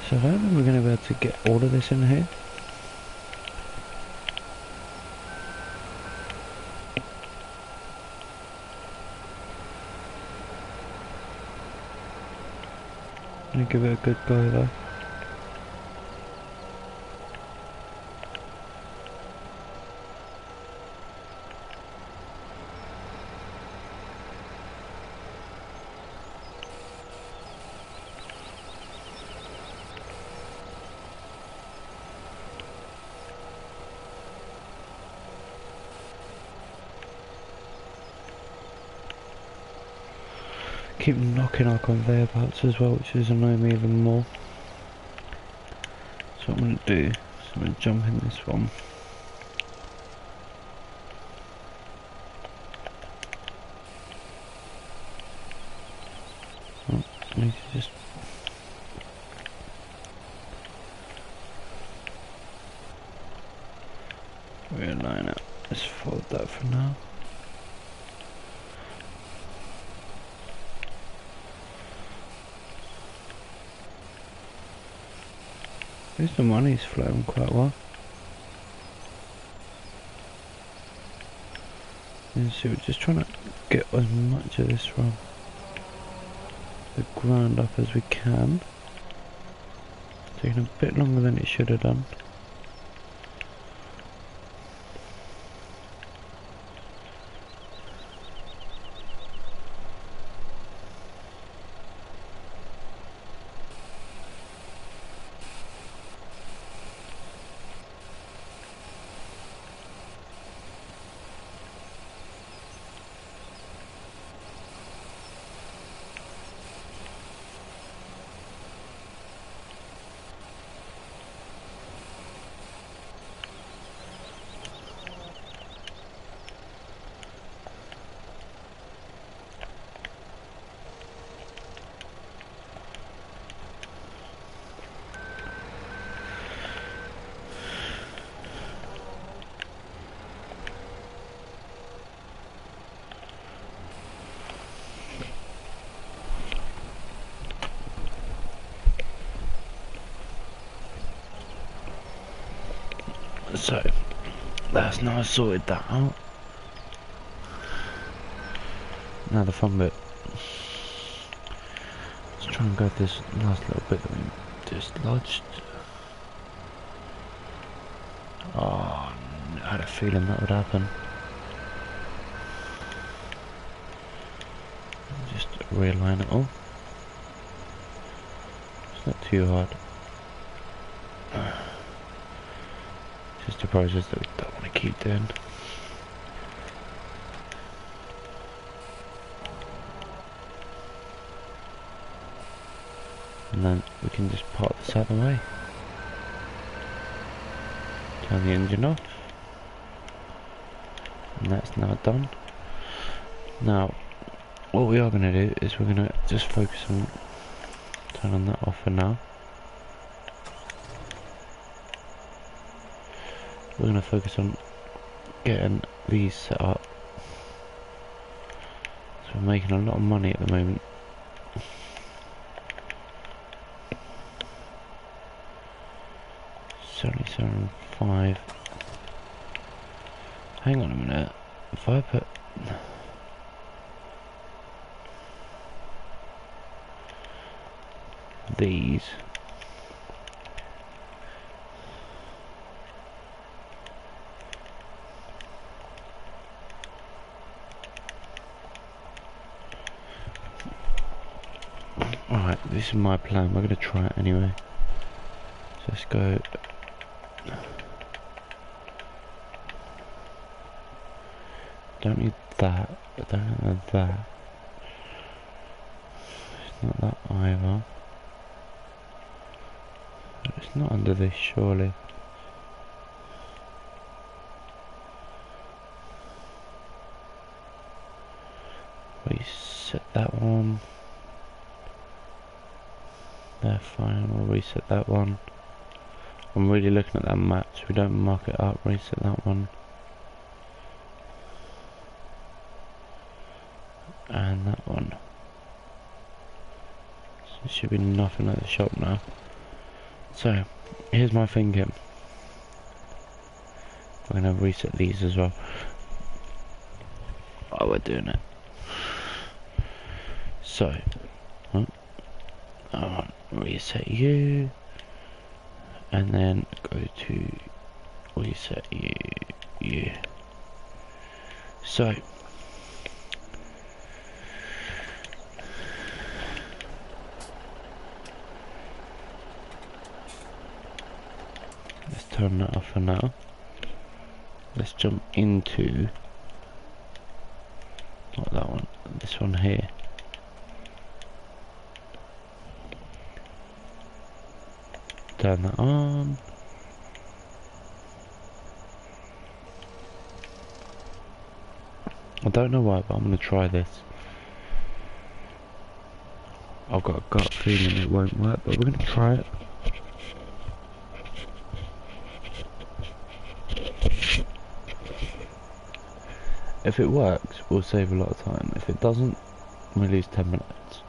[SPEAKER 1] So I don't think we're going to be able to get all of this in here. I'm going to give it a good go though. Keep knocking our conveyor belts as well, which is annoying me even more. So what I'm going to do is I'm going to jump in this one. Oh, I need to just realign it. Let's fold that for now. At least the money's flowing quite well. And so we're just trying to get as much of this from the ground up as we can. Taking a bit longer than it should have done. So that's now sorted that out. Now the fun bit. Let's try and grab this last little bit that we dislodged. Oh, I had a feeling that would happen. Just realign it all. It's not too hard. Just a process that we don't want to keep doing. And then we can just part this out of the way. Turn the engine off. And that's now done. Now, what we are going to do is we're going to just focus on turning that off for now. We're going to focus on getting these set up. So we're making a lot of money at the moment. $77.5. Hang on a minute. If I put these alright, this is my plan. We're going to try it anyway. So let's go. Don't need that. I don't need that. It's not that either. It's not under this, surely. Reset that one. They're fine. We'll reset that one. I'm really looking at that map, so we don't mark it up. Reset that one. And that one. So it should be nothing at the shop now. So, here's my thinking. We're gonna reset these as well. Oh, we're doing it. So, I want reset you, and then go to reset you. So, let's turn that off for now. Let's jump into not that one, this one here. Turn that on. I don't know why, but I'm gonna try this. I've got a gut feeling it won't work, but we're gonna try it. If it works, we'll save a lot of time. If it doesn't, we lose 10 minutes.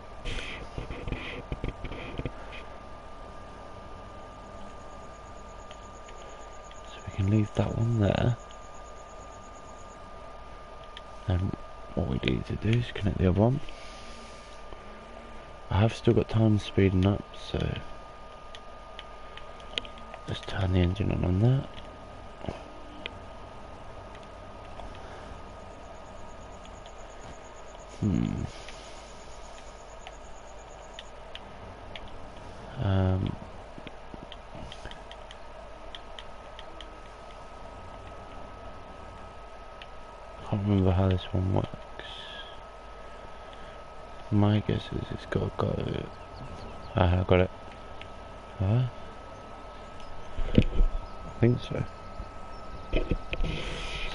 [SPEAKER 1] So we can leave that one there. And what we need to do is connect the other one. I have still got time speeding up, so let's turn the engine on that. Can't remember how this one works. My guess is it's got to go. I got it. I think so.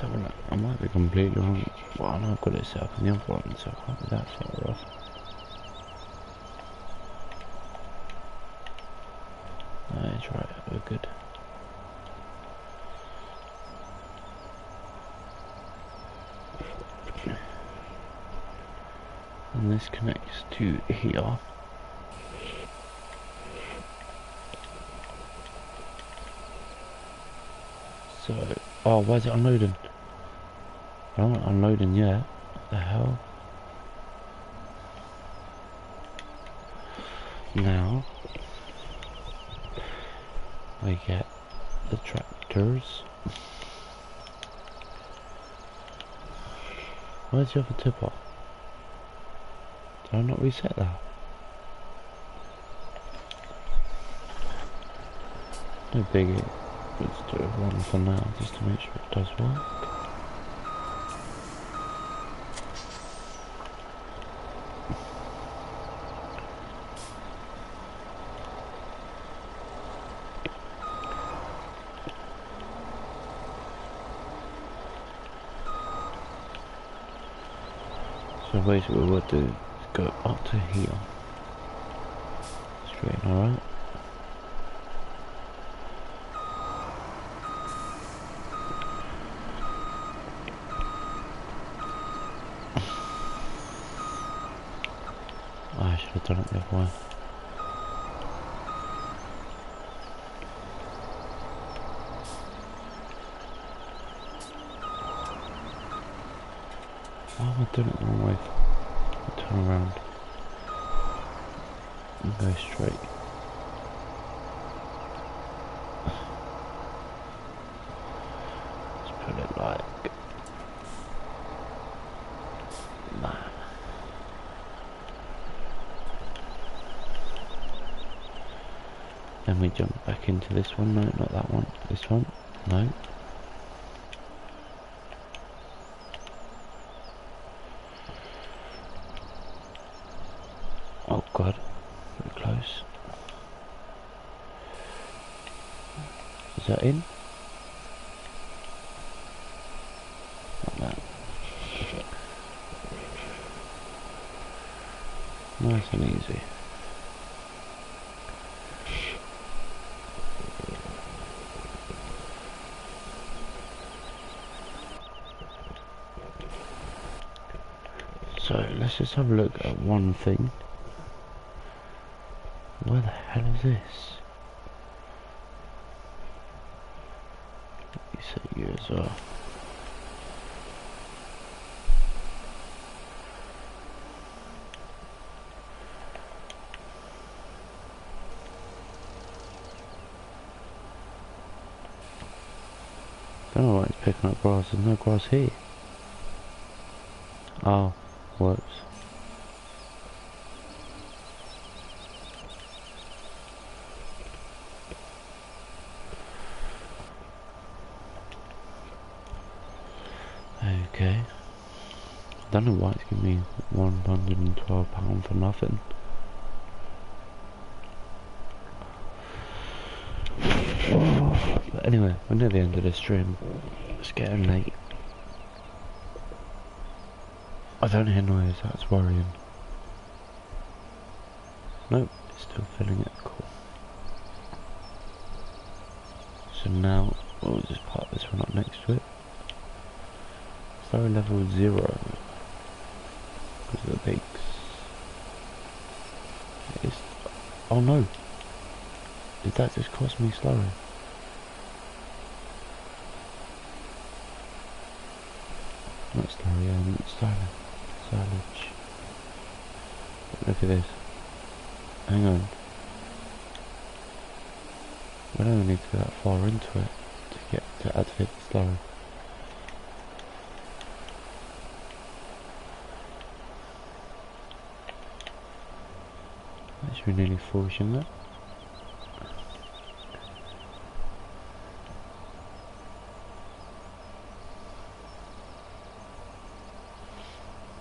[SPEAKER 1] So I might be completely wrong. Well, I know I've got it set up in the other one, so I can't be that far off. That's right, we're good. And this connects to here. So, oh, why is it unloading? I don't want unloading yet. What the hell? Now we get the tractors. Where's the other tipper? Did I not reset that? No biggie. Let's do one for now just to make sure it does work. So basically what we'll do is go up to here. Straight, alright? I should have done it the other way. Why am I doing it the wrong way? I'll turn around and go straight. Let's put it like that. Then we jump back into this one. No, not that one. This one. No. Oh god, very close. Is that in? Not that. Nice and easy. So let's just have a look at one thing. Where the hell is this? You set you as well. Don't know why it's picking up grass. There's no grass here. Oh, whoops. Okay. I don't know why it's giving me £112 for nothing. Oh, but anyway, we're near the end of the stream. It's getting late. I don't hear noise, that's worrying. Nope, it's still filling it. Cool. So now, we'll just part this one up next to it. Slurry level 0. Because of the pigs. It's, oh no! Did that just cost me slurry? Not slurry, silage. Look at this. Hang on. We don't need to go that far into it to get to activate the slurry. That should be nearly full, shouldn't it?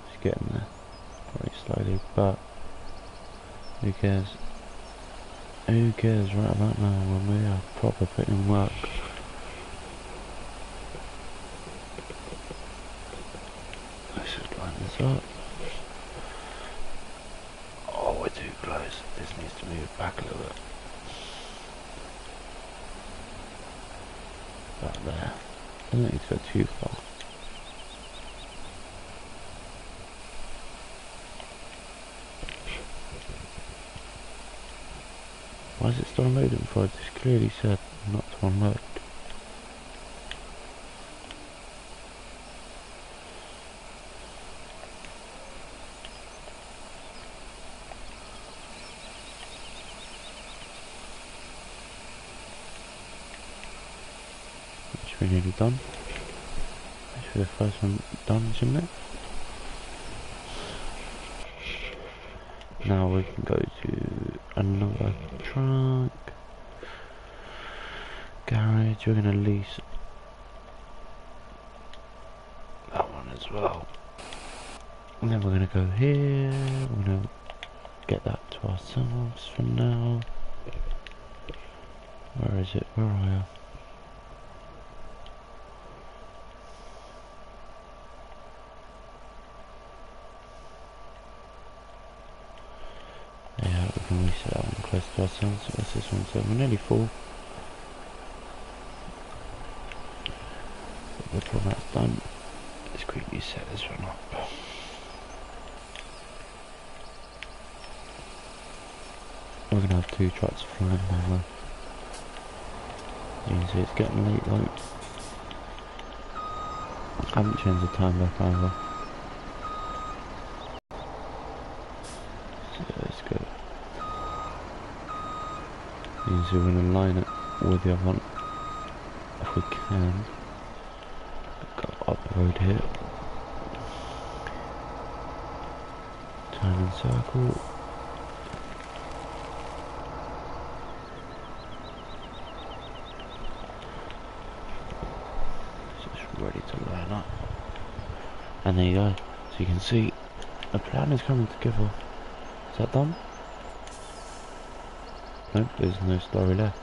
[SPEAKER 1] It's getting there very slowly, but who cares? Who cares right about now when we are proper putting in work? I should line this up. Oh, we're too close. This needs to move back a little bit. About there. Doesn't need to go too far. Why is it still unloading before I just clearly said not to unload? That should be nearly done. That should be the first one done, shouldn't it? Now we can go to another truck. Garage, we're going to lease that one as well. And then we're going to go here, we're going to get that to ourselves for now. Where is it? Where are you? Yeah, we can reset that one close to ourselves. What's this one? So we're nearly full. Before that's done, let's quickly set this one up. We're going to have 2 trucks flying now. You can see it's getting late, like. I haven't changed the time back either. So let's go. You can see we're going to line it with the other one if we can. Go up the road here. Turn and circle. Ready to line up, and there you go. So you can see the plan is coming together. Is that done? Nope, there's no slurry left.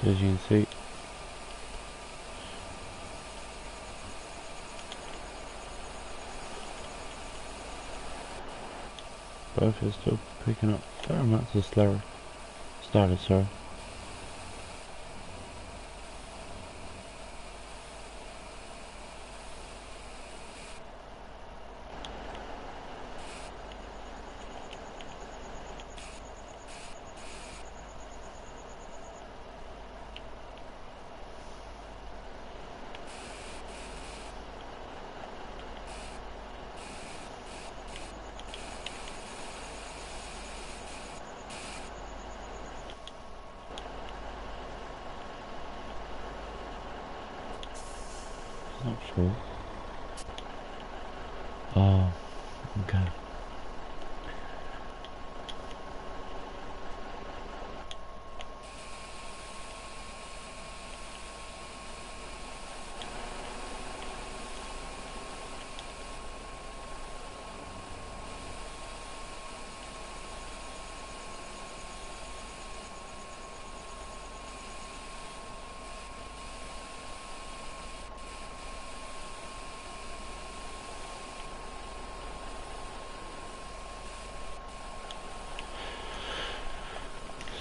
[SPEAKER 1] So as you can see, both are still picking up fair amounts of started, sorry. Not sure. Oh, okay.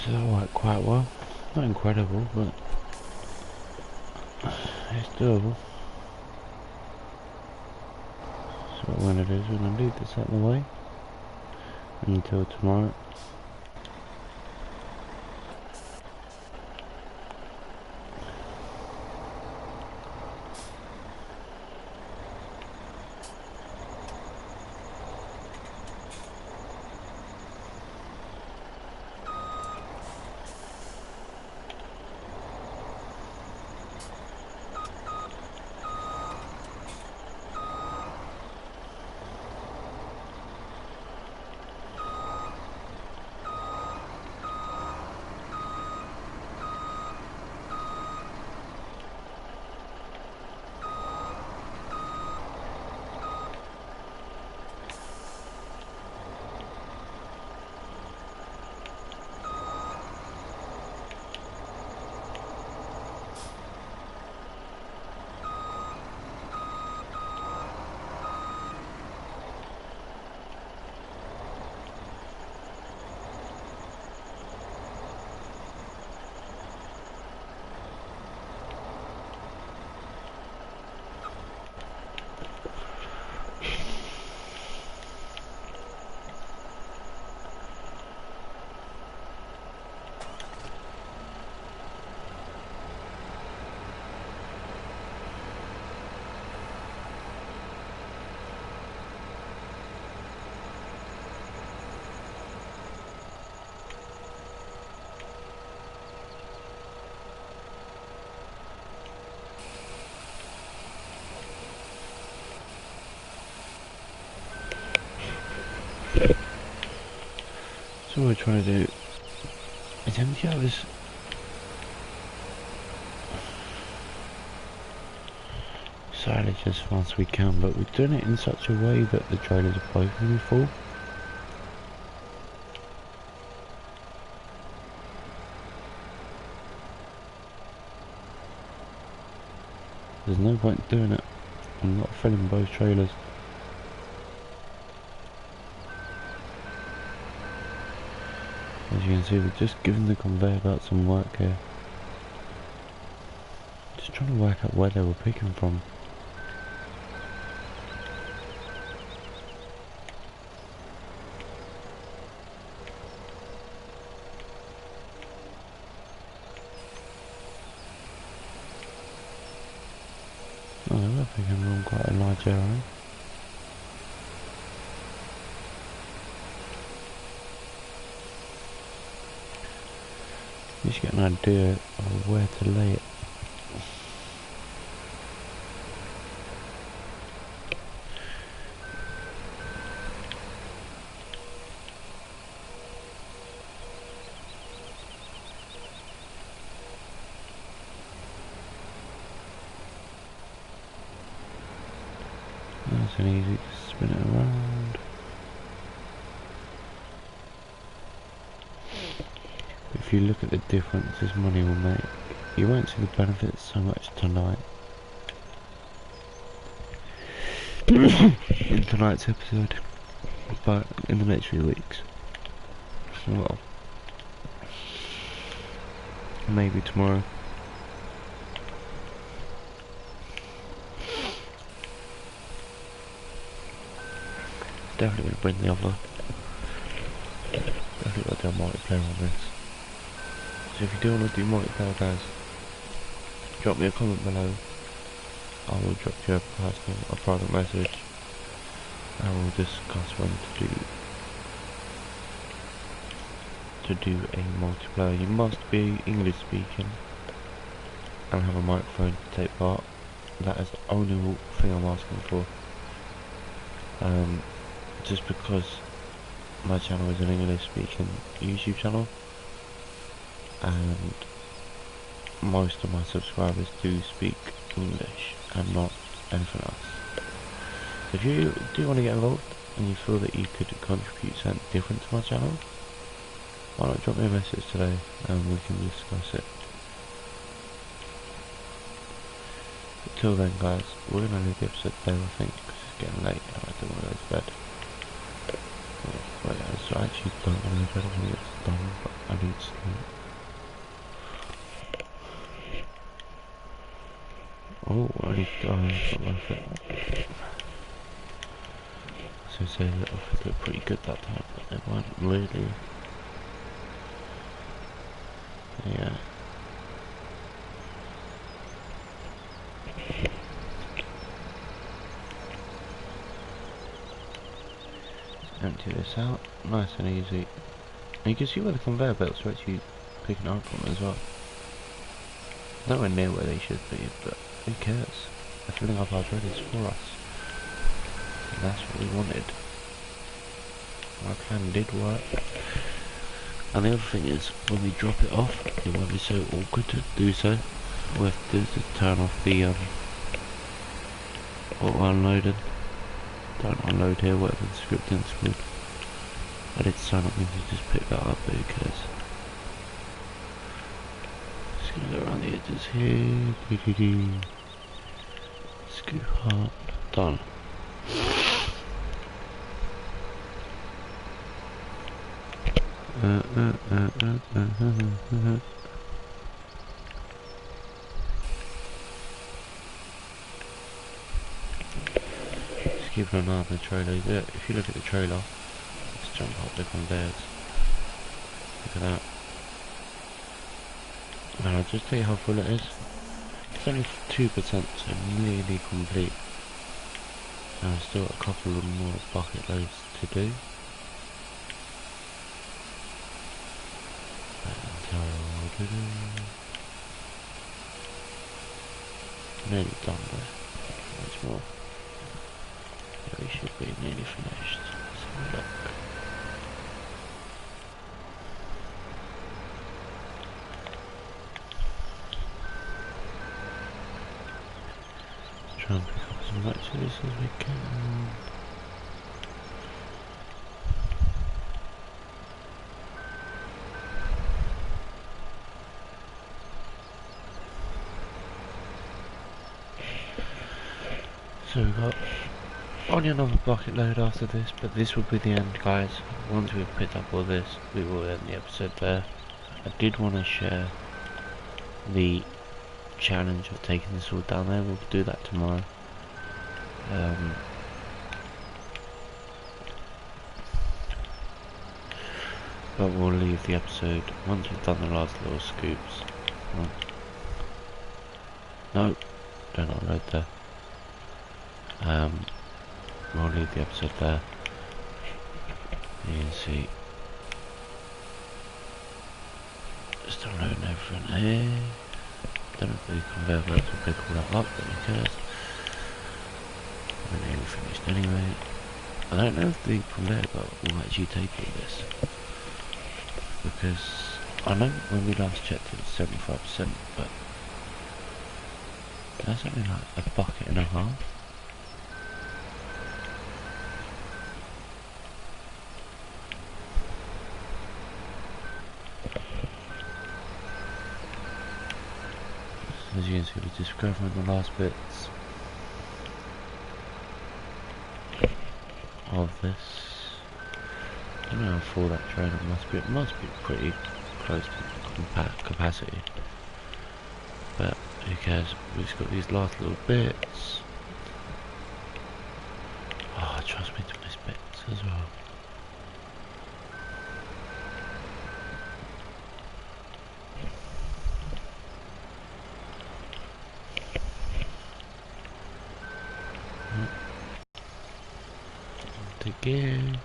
[SPEAKER 1] So that worked quite well. Not incredible, but it's doable. So what we're going to do is we're going to leave this out of the way until tomorrow. So what we're trying to do is empty out this silage as fast as we can, but we're doing it in such a way that the trailers are both going to be full. There's no point doing it. I'm not filling both trailers. As you can see, we're just giving the conveyor belt some work here. Just trying to work out where they were picking from. Oh, they were picking from quite a large area. Just get an idea of where to lay it. Nice and easy to spin it around. If you look at the difference this money will make. You won't see the benefits so much tonight. In tonight's episode, but in the next few weeks. Well, maybe tomorrow. Definitely going to bring the other. Definitely got to do a multiplayer on this. So if you do want to do multiplayer, guys, drop me a comment below. I will drop you a private message, and we'll discuss when to do a multiplayer. You must be English speaking and have a microphone to take part. That is the only thing I'm asking for. Just because my channel is an English speaking YouTube channel, and most of my subscribers do speak English and not anything else. So if you do want to get involved and you feel that you could contribute something different to my channel, why not drop me a message today and we can discuss it. But till then, guys, we're going to leave the episode there, I think, because it's getting late and I don't want to go to bed. Wait, I actually don't want to go to bed. I think it's done, but I need sleep. Oh, I need to not worth it. So say that I feel pretty good that time, but they weren't really. Yeah. Empty this out, nice and easy. And you can see where the conveyor belts are actually picking up from as well. Nowhere near where they should be, but who cares? The filling up our bread is for us. And that's what we wanted. Our plan did work. And the other thing is, when we drop it off, it won't be so awkward to do so. All we have to do is just turn off the auto unloading. Don't unload here, whatever the scripting's called. I did sign up to just pick that up, but who cares? Just gonna go around the edges here. Scoop up. Done. Just keep an eye on the trailer. If you look at the trailer, let's jump up the conveyors. Look at that. And I'll just tell you how full it is. It's only 2%, so nearly complete. And I've still got a couple of more bucket loads to do. Nearly done there. Much more. Yeah, we should be nearly finished. Let's have a look. Let's try and pick up as much of this as we can. So we've got only another bucket load after this, but this will be the end, guys. Once we've picked up all this, we will end the episode there. I did want to share the challenge of taking this all down there. We'll do that tomorrow. But we'll leave the episode once we've done the last little scoops. No, don't unload there. We'll leave the episode there. You can see just unloading everything here. Don't know if the conveyor belts will pick all that up, but who cares? We're nearly finished anyway. I don't know if the conveyor belt will actually take all this, because I know when we last checked it was 75%, but that's only like a bucket and a half. As you can see, we're just covering the last bits of this. I don't know how full that trailer must be. It must be pretty close to capacity. But who cares? We've just got these last little bits. Oh, trust me to miss bits as well. Again.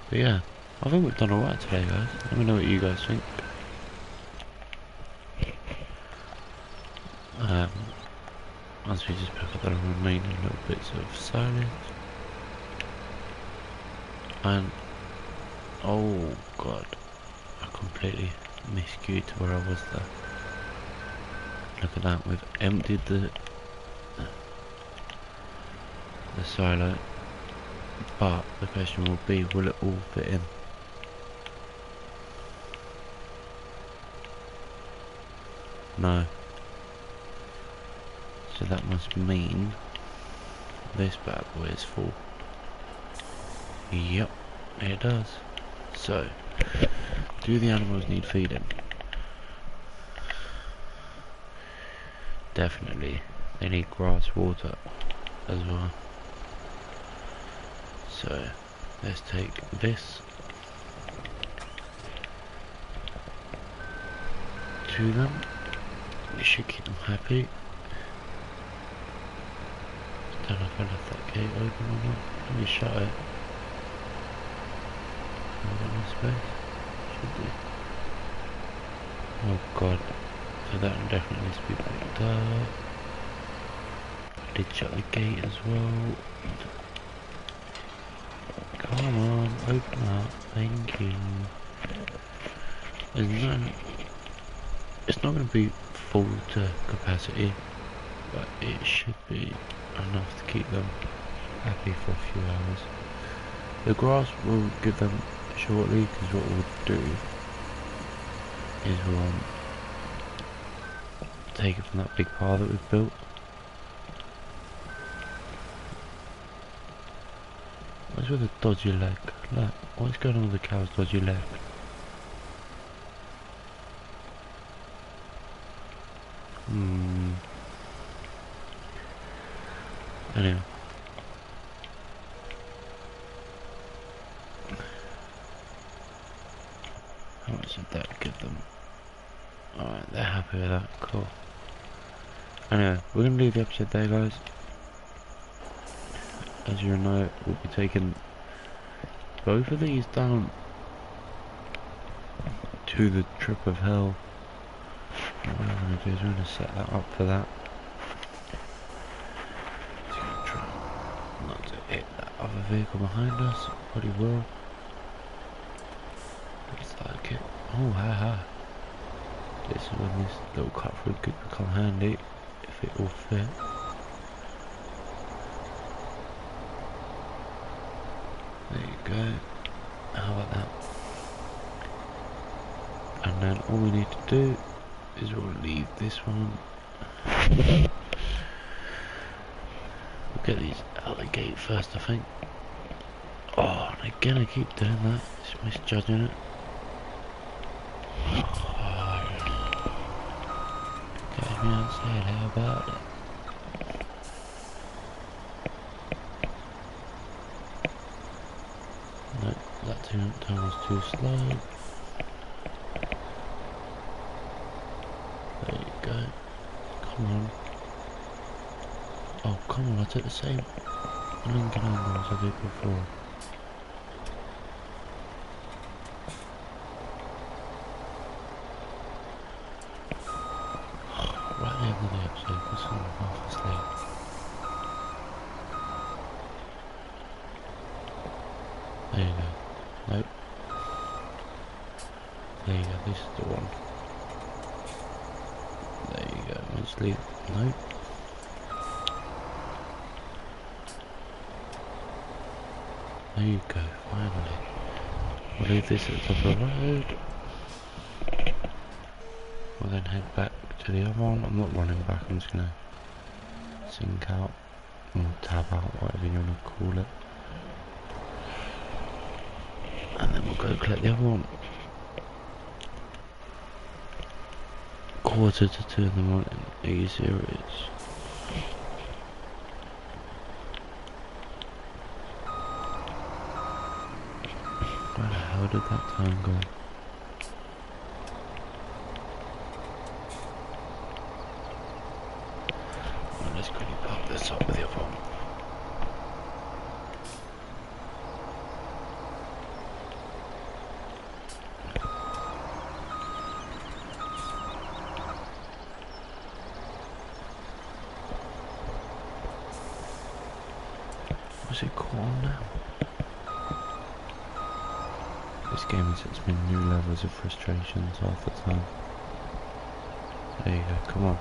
[SPEAKER 1] But yeah, I think we've done alright today, guys. Let me know what you guys think. Once we just pick up the remaining little bits of silage. And oh god, I completely miscued to where I was there. Look at that, we've emptied the silo. But the question will be, will it all fit in? No. So that must mean this bad boy is full. Yep, it does. So, do the animals need feeding? Definitely. They need grass, water as well. So, let's take this to them. We should keep them happy. Don't know if I left that gate open or not. Let me shut it. I've got no space. Should do. Oh god. So that will definitely needs to be backed up. I did shut the gate as well. Come on, open up, thank you. It's not going to be full to capacity, but it should be enough to keep them happy for a few hours. The grass we'll give them shortly, because what we'll do is we'll take it from that big pile that we've built. What's with the dodgy leg? Look, what's going on with the cow's dodgy leg? Anyway. How much did that give them? Alright, they're happy with that, cool. Anyway, we're going to leave the episode there, guys. As you know, we'll be taking both of these down to the trip of hell. What we're going to do is we're going to set that up for that. Just going to try not to hit that other vehicle behind us. Probably will. Looks like it. Oh, haha. This is when this little cut through could become handy if it will fit. There you go. How about that? And then all we need to do is we'll leave this one. We'll get these out the gate first, I think. Oh, and again I keep doing that. Just misjudging it. Oh, get me outside, how about it? Nope, that turn was too slow. There you go. Come on. Oh, come on, I took the same Lincoln angle as I did before. Right at the end of the episode, because I'm half asleep. There you go. Nope. There you go, this is the one. There you go, let's leave. Nope. There you go, finally. We'll leave this at the top of the road. We'll then head back to the other one. I'm not running back, I'm just gonna sink out or tab out, whatever you wanna call it. And then we'll go collect the other one. 1:45 in the morning. Are you serious? Where the hell did that time go? Well, let's quickly pop this up with the other one. What's it called now? This game has sets me new levels of frustrations half the time. There you go, come on.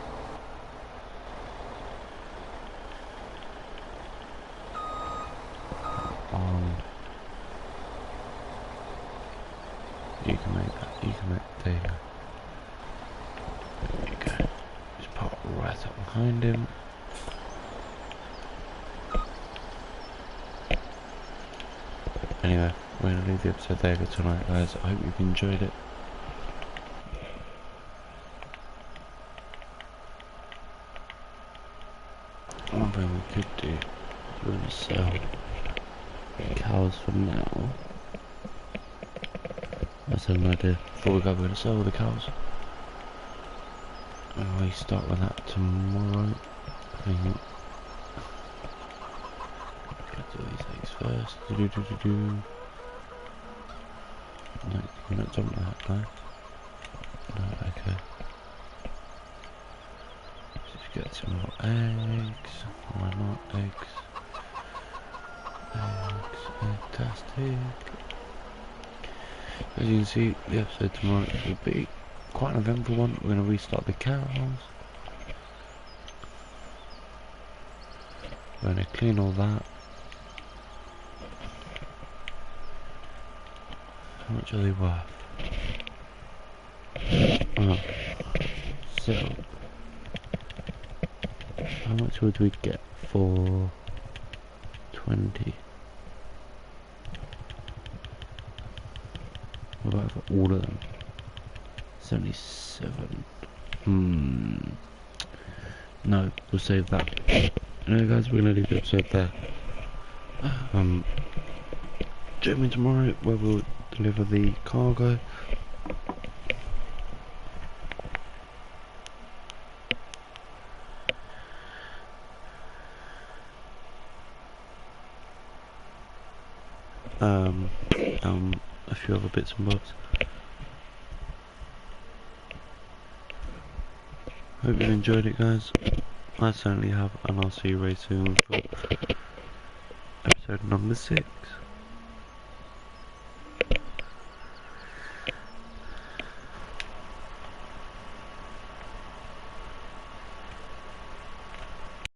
[SPEAKER 1] You can make that, there you go. There you go. Just pop right up behind him. Anyway, we're going to leave the episode there for tonight, guys. I hope you've enjoyed it. One thing we could do, we're going to sell cows for now. That's an idea. Before we go, we're going to sell all the cows. And we start with that tomorrow. I think. Get all these eggs first. No, we're not done with that, no. No, okay. Just get some more eggs. Why not eggs? Eggs, fantastic. As you can see, the episode tomorrow will be quite an eventful one. We're going to restart the cows. We're going to clean all that. How much are they worth? Oh, so how much would we get for 20? What about for all of them? 77. No, we'll save that. Anyway guys, we're gonna leave the episode there. Join me tomorrow where we'll deliver the cargo. A few other bits and bobs. Hope you enjoyed it, guys. I certainly have, and I'll see you very soon for episode number 6.